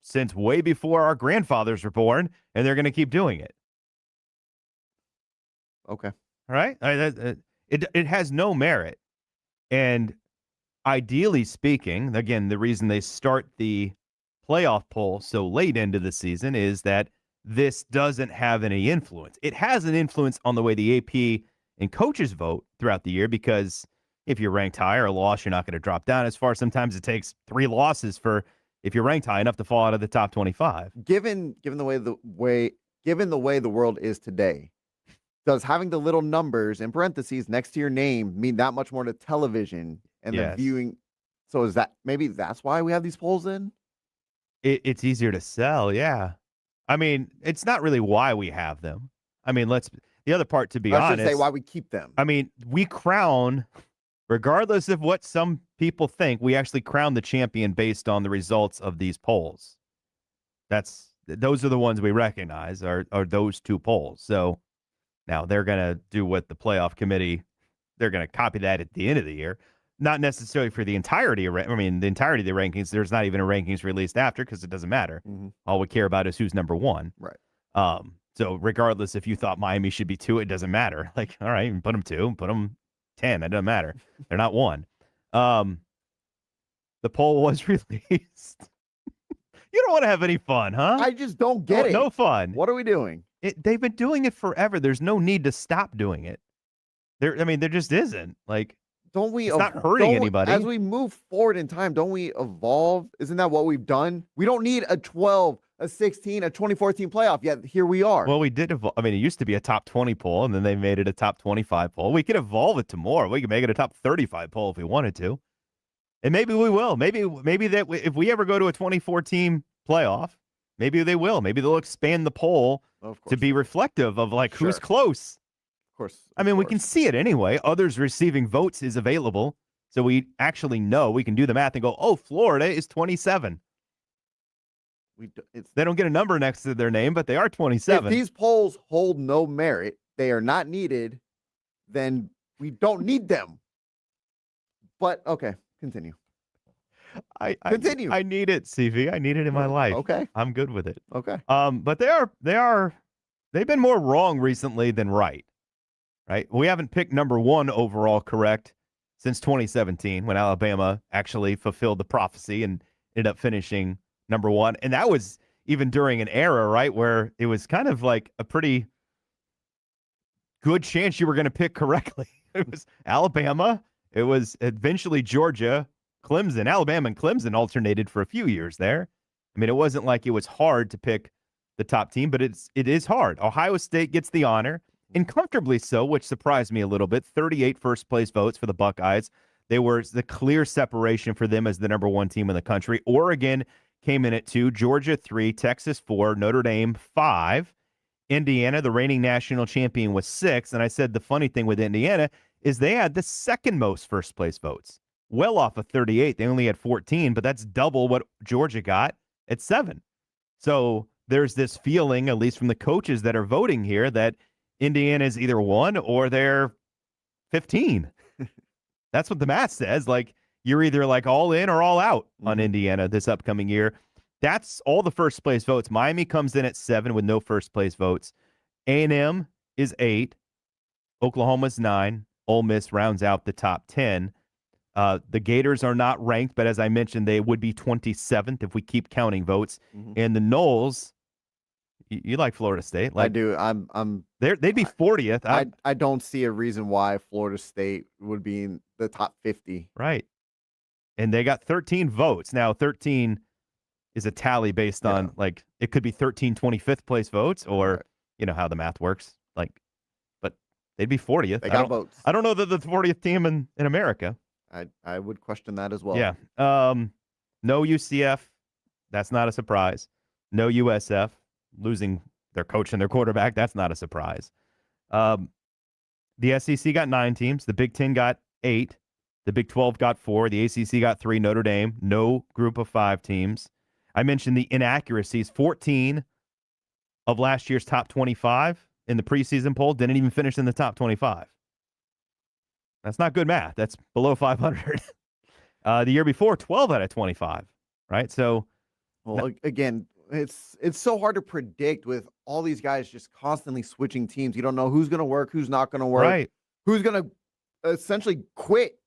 since way before our grandfathers were born, and they're going to keep doing it. Okay. All right? It has no merit. And ideally speaking, again, the reason they start the playoff poll so late into the season is that this doesn't have any influence. It has an influence on the way the AP and coaches vote throughout the year, because if you're ranked high or a loss, you're not going to drop down as far. Sometimes it takes 3 losses for, if you're ranked high enough, to fall out of the top 25. Given the way the world is today, does having the little numbers in parentheses next to your name mean that much more to television and the viewing? So is that, maybe that's why we have these polls in? It's easier to sell, yeah. I mean, it's not really why we have them. I mean, the other part, to be honest. I should say why we keep them. I mean, we crown, regardless of what some people think, we actually crown the champion based on the results of these polls. Those are the ones we recognize are those 2 polls. So now they're going to do what the playoff committee, they're going to copy that at the end of the year. Not necessarily for the entirety of the entirety of the rankings. There's not even a rankings released after, because it doesn't matter. Mm-hmm. All we care about is who's number 1. Right. So regardless if you thought Miami should be 2, it doesn't matter. Like, all right, put them 2, put them 10. It doesn't matter. They're not 1. The poll was released. You don't want to have any fun, huh? I just don't get it. No fun. What are we doing? They've been doing it forever. There's no need to stop doing it. There just isn't. Like, don't we? It's not hurting anybody. As we move forward in time, don't we evolve? Isn't that what we've done? We don't need a 12, a 16, a 2014 playoff, yet here we are. Well, we did evolve. I mean, it used to be a top 20 poll, and then they made it a top 25 poll. We could evolve it to more. We could make it a top 35 poll if we wanted to. And maybe we will. Maybe that if we ever go to a 24-team playoff, maybe they will. Maybe they'll expand the poll to be reflective of, like, who's close. Of course. I mean, we can see it anyway. Others receiving votes is available. So we actually know. We can do the math and go, oh, Florida is 27. They don't get a number next to their name, but they are 27. If these polls hold no merit, they are not needed, then we don't need them. But, okay, continue. Continue. I need it, CV. I need it in my life. Okay. I'm good with it. Okay. But they've been more wrong recently than right. Right? We haven't picked number 1 overall correct since 2017, when Alabama actually fulfilled the prophecy and ended up finishing number 1. And that was even during an era, right, where it was kind of like a pretty good chance you were going to pick correctly. It was Alabama. It was eventually Georgia, Clemson. Alabama and Clemson alternated for a few years there. I mean, it wasn't like it was hard to pick the top team, but it is hard. Ohio State gets the honor. And comfortably so, which surprised me a little bit. 38 first-place votes for the Buckeyes. They were the clear separation for them as the number 1 team in the country. Oregon came in at 2, Georgia 3, Texas 4, Notre Dame 5. Indiana, the reigning national champion, was 6. And I said the funny thing with Indiana is they had the second most first-place votes. Well off of 38. They only had 14, but that's double what Georgia got at 7. So there's this feeling, at least from the coaches that are voting here, that Indiana is either 1 or they're 15. That's what the math says. Like, you're either like all in or all out on Indiana this upcoming year. That's all the first place votes. Miami comes in at 7 with no first place votes. A&M is 8. Oklahoma's 9. Ole Miss rounds out the top 10. The Gators are not ranked, but as I mentioned, they would be 27th if we keep counting votes. And the Noles, you like Florida State? Like, I do. they'd be 40th. I don't see a reason why Florida State would be in the top 50. Right. And they got 13 votes. Now, 13 is a tally based on, like, it could be 13 25th place votes or, you know, how the math works. Like, but they'd be 40th. They got votes. I don't know that the 40th team in America. I would question that as well. Yeah. No UCF. That's not a surprise. No USF. Losing their coach and their quarterback. That's not a surprise. The SEC got 9 teams. The Big Ten got 8. The Big 12 got 4. The ACC got 3. Notre Dame, no group of 5 teams. I mentioned the inaccuracies. 14 of last year's top 25 in the preseason poll didn't even finish in the top 25. That's not good math. That's below 500. The year before, 12 out of 25, right? So, well, again, it's so hard to predict with all these guys just constantly switching teams. You don't know who's going to work, who's not going to work, right? Who's going to essentially quit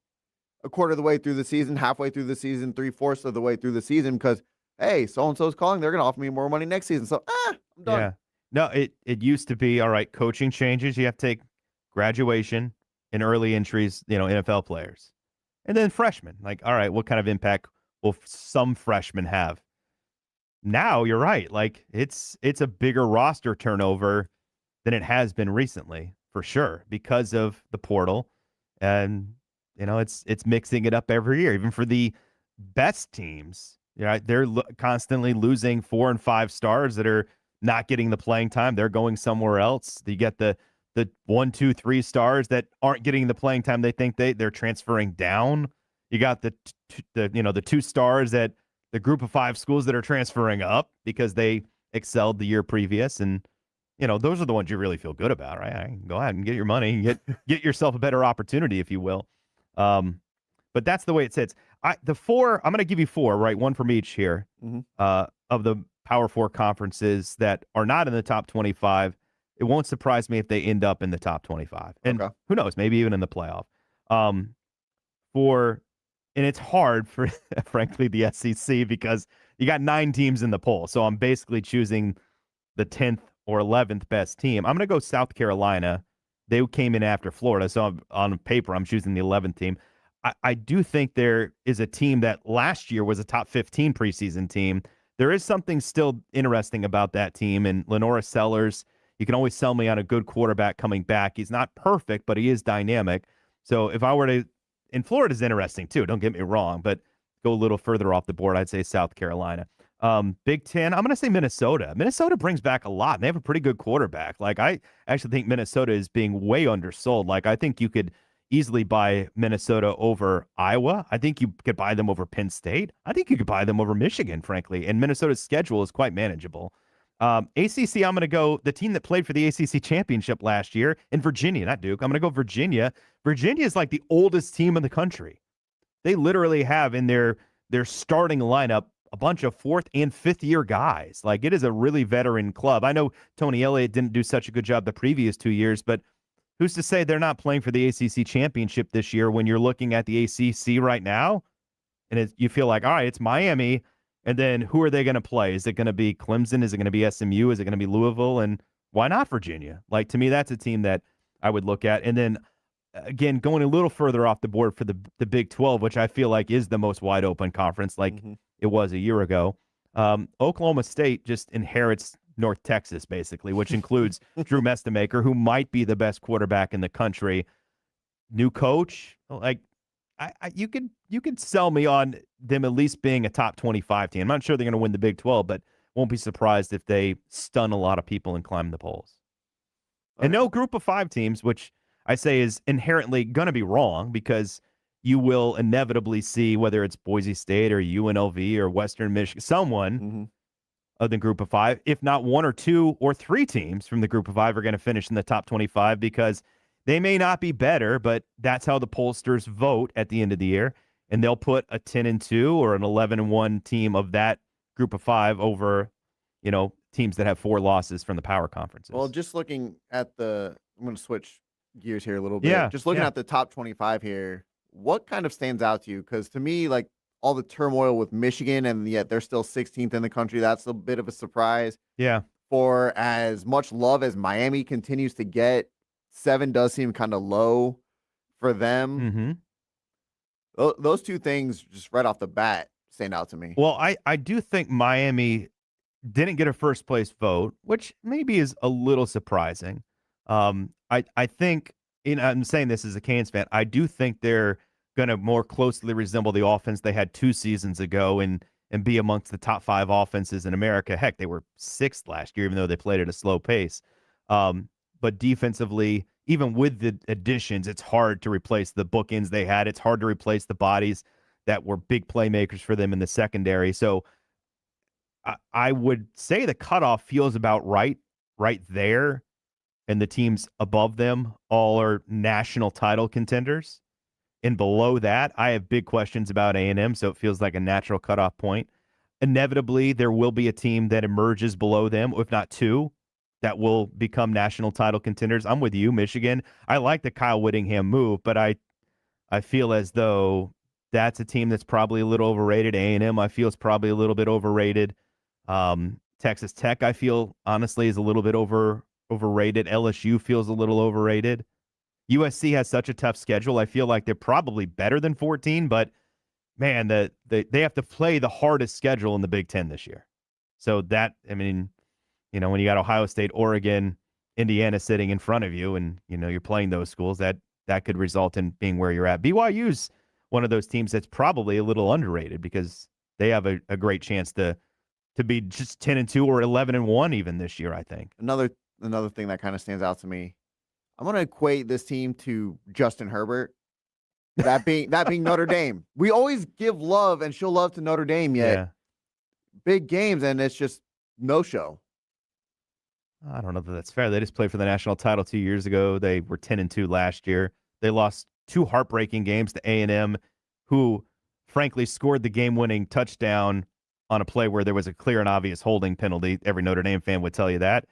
a quarter of the way through the season, halfway through the season, 3/4 of the way through the season because, hey, so-and-so's calling. They're going to offer me more money next season. So, I'm done. Yeah. No, it used to be, all right, coaching changes. You have to take graduation and early entries, you know, NFL players. And then freshmen. Like, all right, what kind of impact will some freshmen have? Now, you're right. Like, it's a bigger roster turnover than it has been recently, for sure, because of the portal. And, you know, it's mixing it up every year. Even for the best teams, you know, they're constantly losing 4 and 5 stars that are not getting the playing time. They're going somewhere else. You get the 1, 2, 3 stars that aren't getting the playing time they think they're transferring down. You got the 2 stars at the group of 5 schools that are transferring up because they excelled the year previous. And, you know, those are the ones you really feel good about, right? Go ahead and get your money, get yourself a better opportunity, if you will. But that's the way it sits. The 4, I'm going to give you 4, right? 1 from each here, of the Power 4 conferences that are not in the top 25. It won't surprise me if they end up in the top 25. And who knows, maybe even in the playoff. And it's hard for, frankly, the SEC because you got 9 teams in the poll. So I'm basically choosing the 10th or 11th best team. I'm going to go South Carolina. They came in after Florida. So on paper, I'm choosing the 11th team. I do think there is a team that last year was a top 15 preseason team. There is something still interesting about that team. And Lenora Sellers, you can always sell me on a good quarterback coming back. He's not perfect, but he is dynamic. So if I were to, and Florida's interesting too, don't get me wrong, but go a little further off the board, I'd say South Carolina. Big Ten, I'm going to say Minnesota. Minnesota brings back a lot, and they have a pretty good quarterback. Like, I actually think Minnesota is being way undersold. Like, I think you could easily buy Minnesota over Iowa. I think you could buy them over Penn State. I think you could buy them over Michigan, frankly. And Minnesota's schedule is quite manageable. ACC, I'm going to go the team that played for the ACC championship last year in Virginia, not Duke. I'm going to go Virginia. Virginia is like the oldest team in the country. They literally have in their starting lineup a bunch of 4th and 5th year guys. Like, it is a really veteran club. I know Tony Elliott didn't do such a good job the previous 2 years, but who's to say they're not playing for the ACC championship this year when you're looking at the ACC right now? And you feel like, all right, it's Miami. And then who are they going to play? Is it going to be Clemson? Is it going to be SMU? Is it going to be Louisville? And why not Virginia? Like, to me, that's a team that I would look at. And then, again, going a little further off the board for the Big 12, which I feel like is the most wide open conference like it was a year ago. Oklahoma State just inherits North Texas, basically, which includes Drew Mestamaker, who might be the best quarterback in the country. New coach, like, you could sell me on them at least being a top 25 team. I'm not sure they're going to win the Big 12, but won't be surprised if they stun a lot of people and climb the polls. Okay. And no group of 5 teams, which I say is inherently going to be wrong because you will inevitably see whether it's Boise State or UNLV or Western Michigan, someone of the group of 5, if not 1 or 2 or 3 teams from the group of 5 are going to finish in the top 25 because they may not be better, but that's how the pollsters vote at the end of the year. And they'll put a 10-2 or an 11-1 team of that group of 5 over, teams that have 4 losses from the power conferences. Well, just looking at I'm going to switch gears here a little bit. Yeah, Just looking at the top 25 here, what kind of stands out to you? Because to me, like all the turmoil with Michigan, and yet they're still 16th in the country, that's a bit of a surprise. Yeah. For as much love as Miami continues to get, 7 does seem kind of low for them. Mm-hmm. Those two things just right off the bat stand out to me. Well, I do think Miami didn't get a first place vote, which maybe is a little surprising. I think, I'm saying this as a Canes fan, I do think they're going to more closely resemble the offense they had 2 seasons ago and be amongst the top 5 offenses in America. Heck, they were 6th last year, even though they played at a slow pace. But defensively, even with the additions, it's hard to replace the bookends they had. It's hard to replace the bodies that were big playmakers for them in the secondary. So I would say the cutoff feels about right there, and the teams above them all are national title contenders. And below that, I have big questions about A&M, so it feels like a natural cutoff point. Inevitably, there will be a team that emerges below them, if not 2, that will become national title contenders. I'm with you, Michigan. I like the Kyle Whittingham move, but I feel as though that's a team that's probably a little overrated. A&M, I feel, is probably a little bit overrated. Texas Tech, I feel, honestly, is a little bit overrated. LSU feels a little overrated. USC has such a tough schedule. I feel like they're probably better than 14, but man, they have to play the hardest schedule in the Big Ten this year. So that, when you got Ohio State, Oregon, Indiana sitting in front of you, and you're playing those schools, that could result in being where you're at. BYU's one of those teams that's probably a little underrated because they have a great chance to be just 10-2 or 11-1 even this year, I think. Another thing that kind of stands out to me, I'm going to equate this team to Justin Herbert. That being Notre Dame. We always give love and show love to Notre Dame, yet big games, and it's just no show. I don't know that that's fair. They just played for the national title 2 years ago. They were 10-2 last year. They lost 2 heartbreaking games to A&M, who frankly scored the game-winning touchdown on a play where there was a clear and obvious holding penalty. Every Notre Dame fan would tell you that.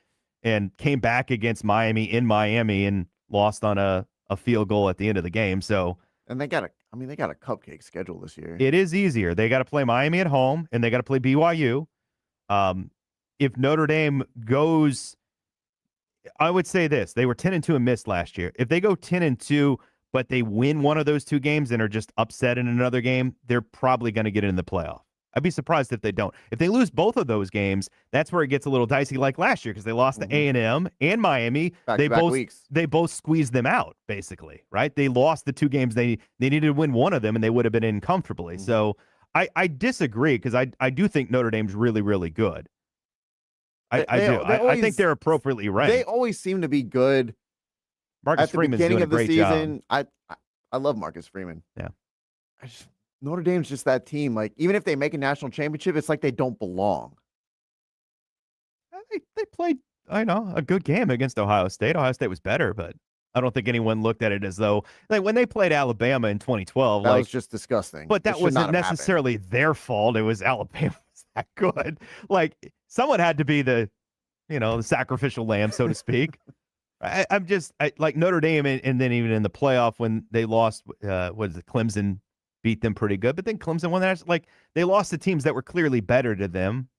And came back against Miami in Miami and lost on a field goal at the end of the game. So, and they got a cupcake schedule this year. It is easier. They got to play Miami at home, and they got to play BYU. If Notre Dame goes, I would say this: they were 10-2 and missed last year. If they go 10-2, but they win one of those 2 games and are just upset in another game, they're probably going to get in the playoff. I'd be surprised if they don't. If they lose both of those games, that's where it gets a little dicey, like last year, because they lost to A&M and Miami. They both squeezed them out, basically, right? They lost the 2 games. They needed to win one of them, and they would have been in comfortably. So I disagree, because I do think Notre Dame's really, really good. I do. I think they're appropriately ranked. They always seem to be good. Marcus Freeman's doing a great job. I love Marcus Freeman. Yeah. Notre Dame's just that team. Like, even if they make a national championship, it's like they don't belong. They played, a good game against Ohio State. Ohio State was better, but I don't think anyone looked at it as though, like, when they played Alabama in 2012. That was just disgusting. But that wasn't necessarily their fault. It was Alabama was that good. Like, someone had to be the sacrificial lamb, so to speak. I'm just like Notre Dame, and then even in the playoff when they lost, Clemson beat them pretty good, but then Clemson won that. Like, they lost to teams that were clearly better to them.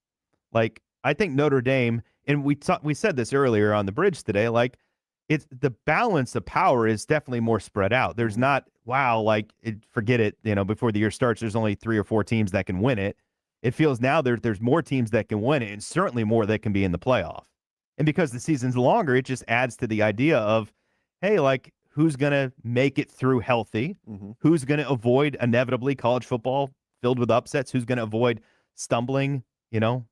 Like, I think Notre Dame, and we said this earlier on the bridge today, like, it's the balance of power is definitely more spread out. There's not, forget it, before the year starts, there's only 3 or 4 teams that can win it. It feels now there's more teams that can win it, and certainly more that can be in the playoff. And because the season's longer, it just adds to the idea of, hey, like, who's going to make it through healthy? Mm-hmm. Who's going to avoid, inevitably, college football filled with upsets? Who's going to avoid stumbling, And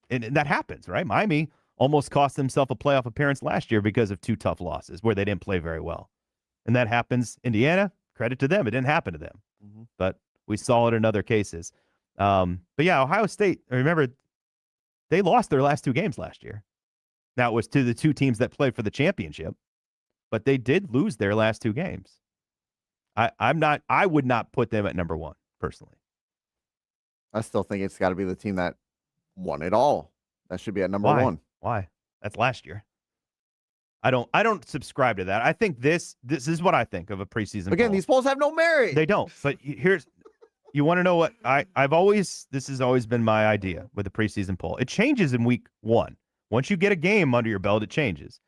that happens, right? Miami almost cost themselves a playoff appearance last year because of 2 tough losses where they didn't play very well. And that happens. Indiana, credit to them. It didn't happen to them. Mm-hmm. But we saw it in other cases. But yeah, Ohio State, remember, They lost their last 2 games last year. Now, it was to the 2 teams that played for the championship, but they did lose their last 2 games. I would not put them at number 1, personally. I still think it's got to be the team that won it all. That should be at number Why? 1. Why? That's last year. I don't subscribe to that. I think this is what I think of a preseason Again, poll. these polls have no merit. They don't. But you want to know what this has always been my idea with the preseason poll. It changes in week 1. Once you get a game under your belt, it changes.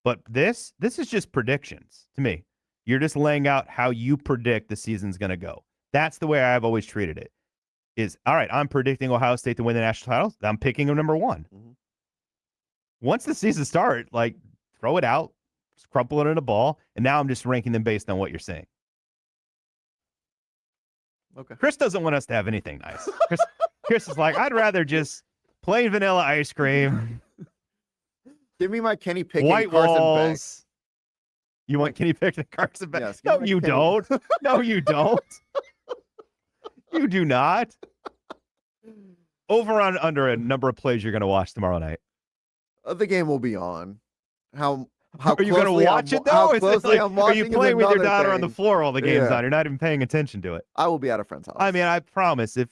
But this is just predictions to me. You're just laying out how you predict the season's going to go. That's the way I've always treated it. Is, all right, I'm predicting Ohio State to win the national title. I'm picking them number 1. Mhm. Once the season starts, like, throw it out, crumple it in a ball, and now I'm just ranking them based on what you're saying. Okay. Chris doesn't want us to have anything nice. Chris is like, I'd rather just plain vanilla ice cream, Give me my Kenny Pickett white and Carson Beck. walls. You want Kenny Pickett and Carson Beck? Yes, give No, me you Kenny. don't. No, you don't. You do not. Over on under a number of plays you're going to watch tomorrow night. The game will be on. How Are you going to closely watch I'm- it, though? How Is it closely like, I'm are you watching is playing with your another daughter on the thing. floor while the game's Yeah. on? You're not even paying attention to it. I will be at a friend's house. I mean, I promise if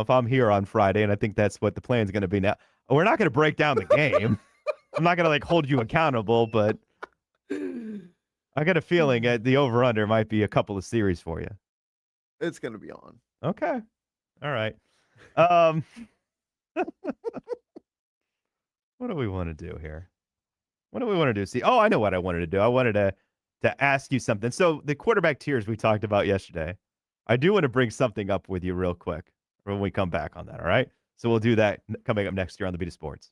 I'm here on Friday, and I think that's what the plan's going to be now, we're not going to break down the game. I'm not going to hold you accountable, but I got a feeling the over-under might be a couple of series for you. It's going to be on. Okay. All right. What do we want to do here? What do we want to do? See, I know what I wanted to do. I wanted to ask you something. So the quarterback tiers we talked about yesterday, I do want to bring something up with you real quick when we come back on that, all right? So we'll do that coming up next year on the Beat of Sports.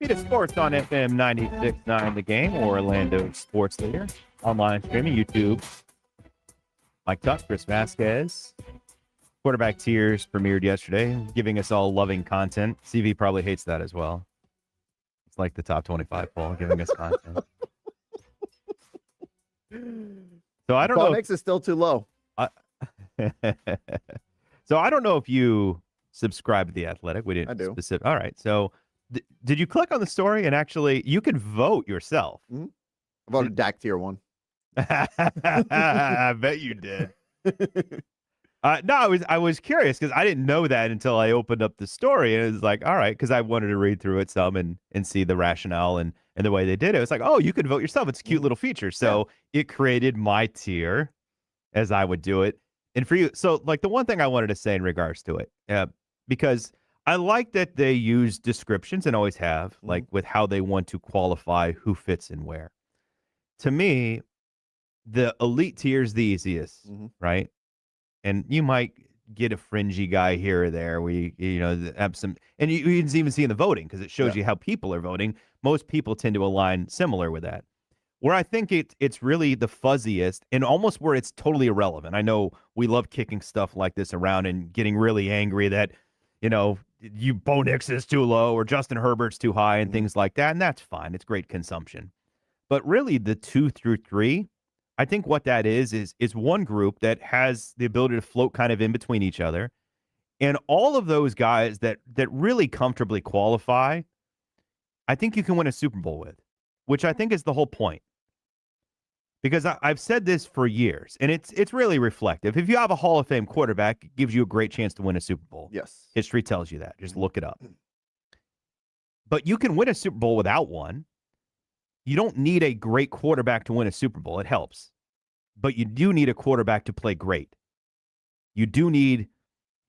Speed of Sports on FM 96.9 The Game, Orlando sports leader. Online streaming, YouTube. Mike Tuck, Chris Vasquez. Quarterback tiers premiered yesterday, giving us all loving content. CV probably hates that as well. It's like the top 25 poll, giving us content. So I don't know. Bonix is still too low. So I don't know if you subscribe to The Athletic. We didn't. I do. All right. So did you click on the story and actually you can vote yourself? I voted Dak tier 1. I bet you did. No, I was curious because I didn't know that until I opened up the story, and it was like, all right, because I wanted to read through it some and see the rationale and the way they did it. It's like, oh, you can vote yourself. It's a cute little feature. So it created my tier as I would do it. And for you, so like the one thing I wanted to say in regards to it, because I like that they use descriptions and always have, like with how they want to qualify who fits in where. To me, the elite tier is the easiest, right? And you might get a fringy guy here or there. Have some, and you can even see in the voting because it shows you how people are voting. Most people tend to align similar with that. Where I think it's really the fuzziest and almost where it's totally irrelevant. I know we love kicking stuff like this around and getting really angry that, Bo Nix is too low or Justin Herbert's too high and things like that. And that's fine. It's great consumption. But really the 2 through 3, I think what that is one group that has the ability to float kind of in between each other. And all of those guys that really comfortably qualify, I think you can win a Super Bowl with, which I think is the whole point. Because I've said this for years, and it's really reflective. If you have a Hall of Fame quarterback, it gives you a great chance to win a Super Bowl. Yes. History tells you that. Just look it up. But you can win a Super Bowl without one. You don't need a great quarterback to win a Super Bowl. It helps. But you do need a quarterback to play great. You do need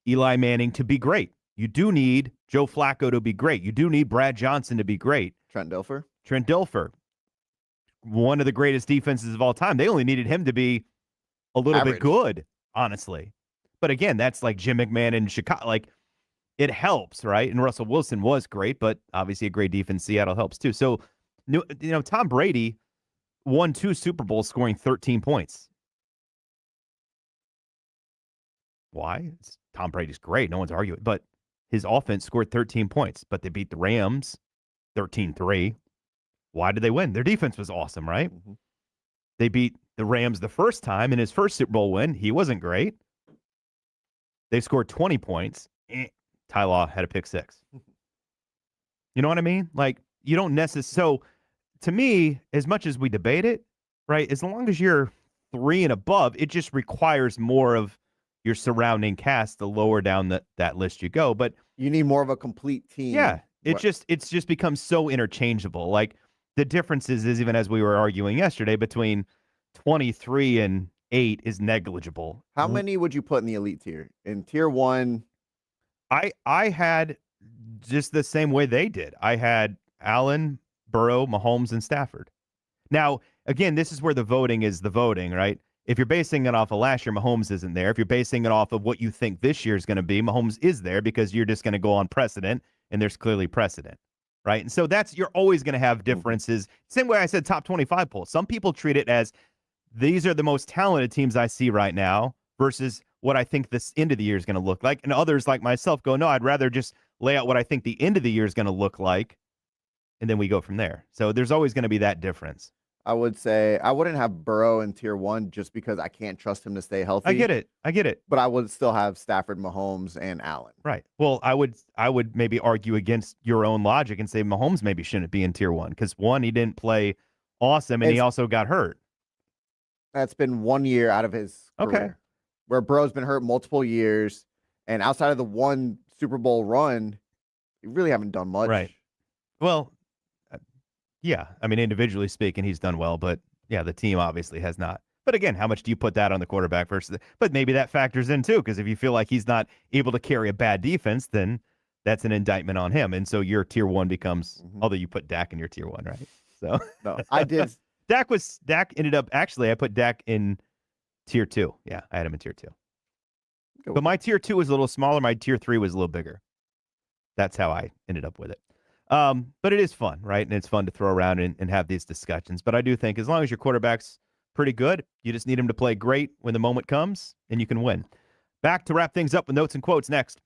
Eli Manning to be great. You do need Joe Flacco to be great. You do need Brad Johnson to be great. Trent Dilfer. One of the greatest defenses of all time. They only needed him to be a little bit good, honestly. But again, that's like Jim McMahon in Chicago. Like, it helps, right? And Russell Wilson was great, but obviously a great defense. Seattle helps too. So, Tom Brady won 2 Super Bowls scoring 13 points. Why? Tom Brady's great. No one's arguing. But his offense scored 13 points, but they beat the Rams 13-3. Why did they win? Their defense was awesome, right? They beat the Rams the first time in his first Super Bowl win. He wasn't great. They scored 20 points. Ty Law had a pick 6. You know what I mean? Like, you don't necessarily. So, to me, as much as we debate it, right, as long as you're 3 and above, it just requires more of your surrounding cast the lower down that list you go. But you need more of a complete team. Yeah, it's just become so interchangeable. Like, the differences is, even as we were arguing yesterday, between 23 and 8 is negligible. How many would you put in the elite tier? In tier 1? I had just the same way they did. I had Allen, Burrow, Mahomes, and Stafford. Now, again, this is where the voting is the voting, right? If you're basing it off of last year, Mahomes isn't there. If you're basing it off of what you think this year is going to be, Mahomes is there because you're just going to go on precedent, and there's clearly precedent, right? And so you're always going to have differences. Same way I said top 25 poll. Some people treat it as these are the most talented teams I see right now versus what I think this end of the year is going to look like. And others like myself go, no, I'd rather just lay out what I think the end of the year is going to look like, and then we go from there. So there's always going to be that difference. I would say I wouldn't have Burrow in tier 1 just because I can't trust him to stay healthy. I get it. But I would still have Stafford, Mahomes, and Allen. Right. Well, I would maybe argue against your own logic and say Mahomes maybe shouldn't be in tier 1 because, one, he didn't play awesome, and he also got hurt. That's been 1 year out of his career. Where Burrow's been hurt multiple years, and outside of the one Super Bowl run, you really haven't done much. Right. Well, yeah. I mean, individually speaking, he's done well, but yeah, the team obviously has not. But again, how much do you put that on the quarterback versus? But maybe that factors in too, because if you feel like he's not able to carry a bad defense, then that's an indictment on him, and so your tier 1 becomes. Although you put Dak in your tier 1, right? So no, I did. Dak ended up actually. I put Dak in tier 2. Yeah, I had him in tier 2. But my tier 2 was a little smaller. My tier 3 was a little bigger. That's how I ended up with it. But it is fun, right? And it's fun to throw around and have these discussions. But I do think as long as your quarterback's pretty good, you just need him to play great when the moment comes, and you can win. Back to wrap things up with notes and quotes next.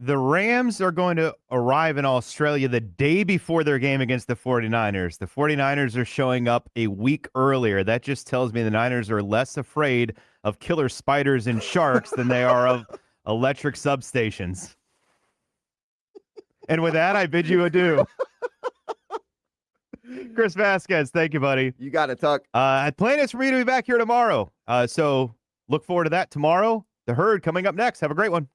The Rams are going to arrive in Australia the day before their game against the 49ers. The 49ers are showing up a week earlier. That just tells me the Niners are less afraid of killer spiders and sharks than they are of electric substations. And with that, I bid you adieu. Chris Vasquez, thank you, buddy. You got it, Tuck. Plan is for me to be back here tomorrow. So look forward to that tomorrow. The Herd coming up next. Have a great one.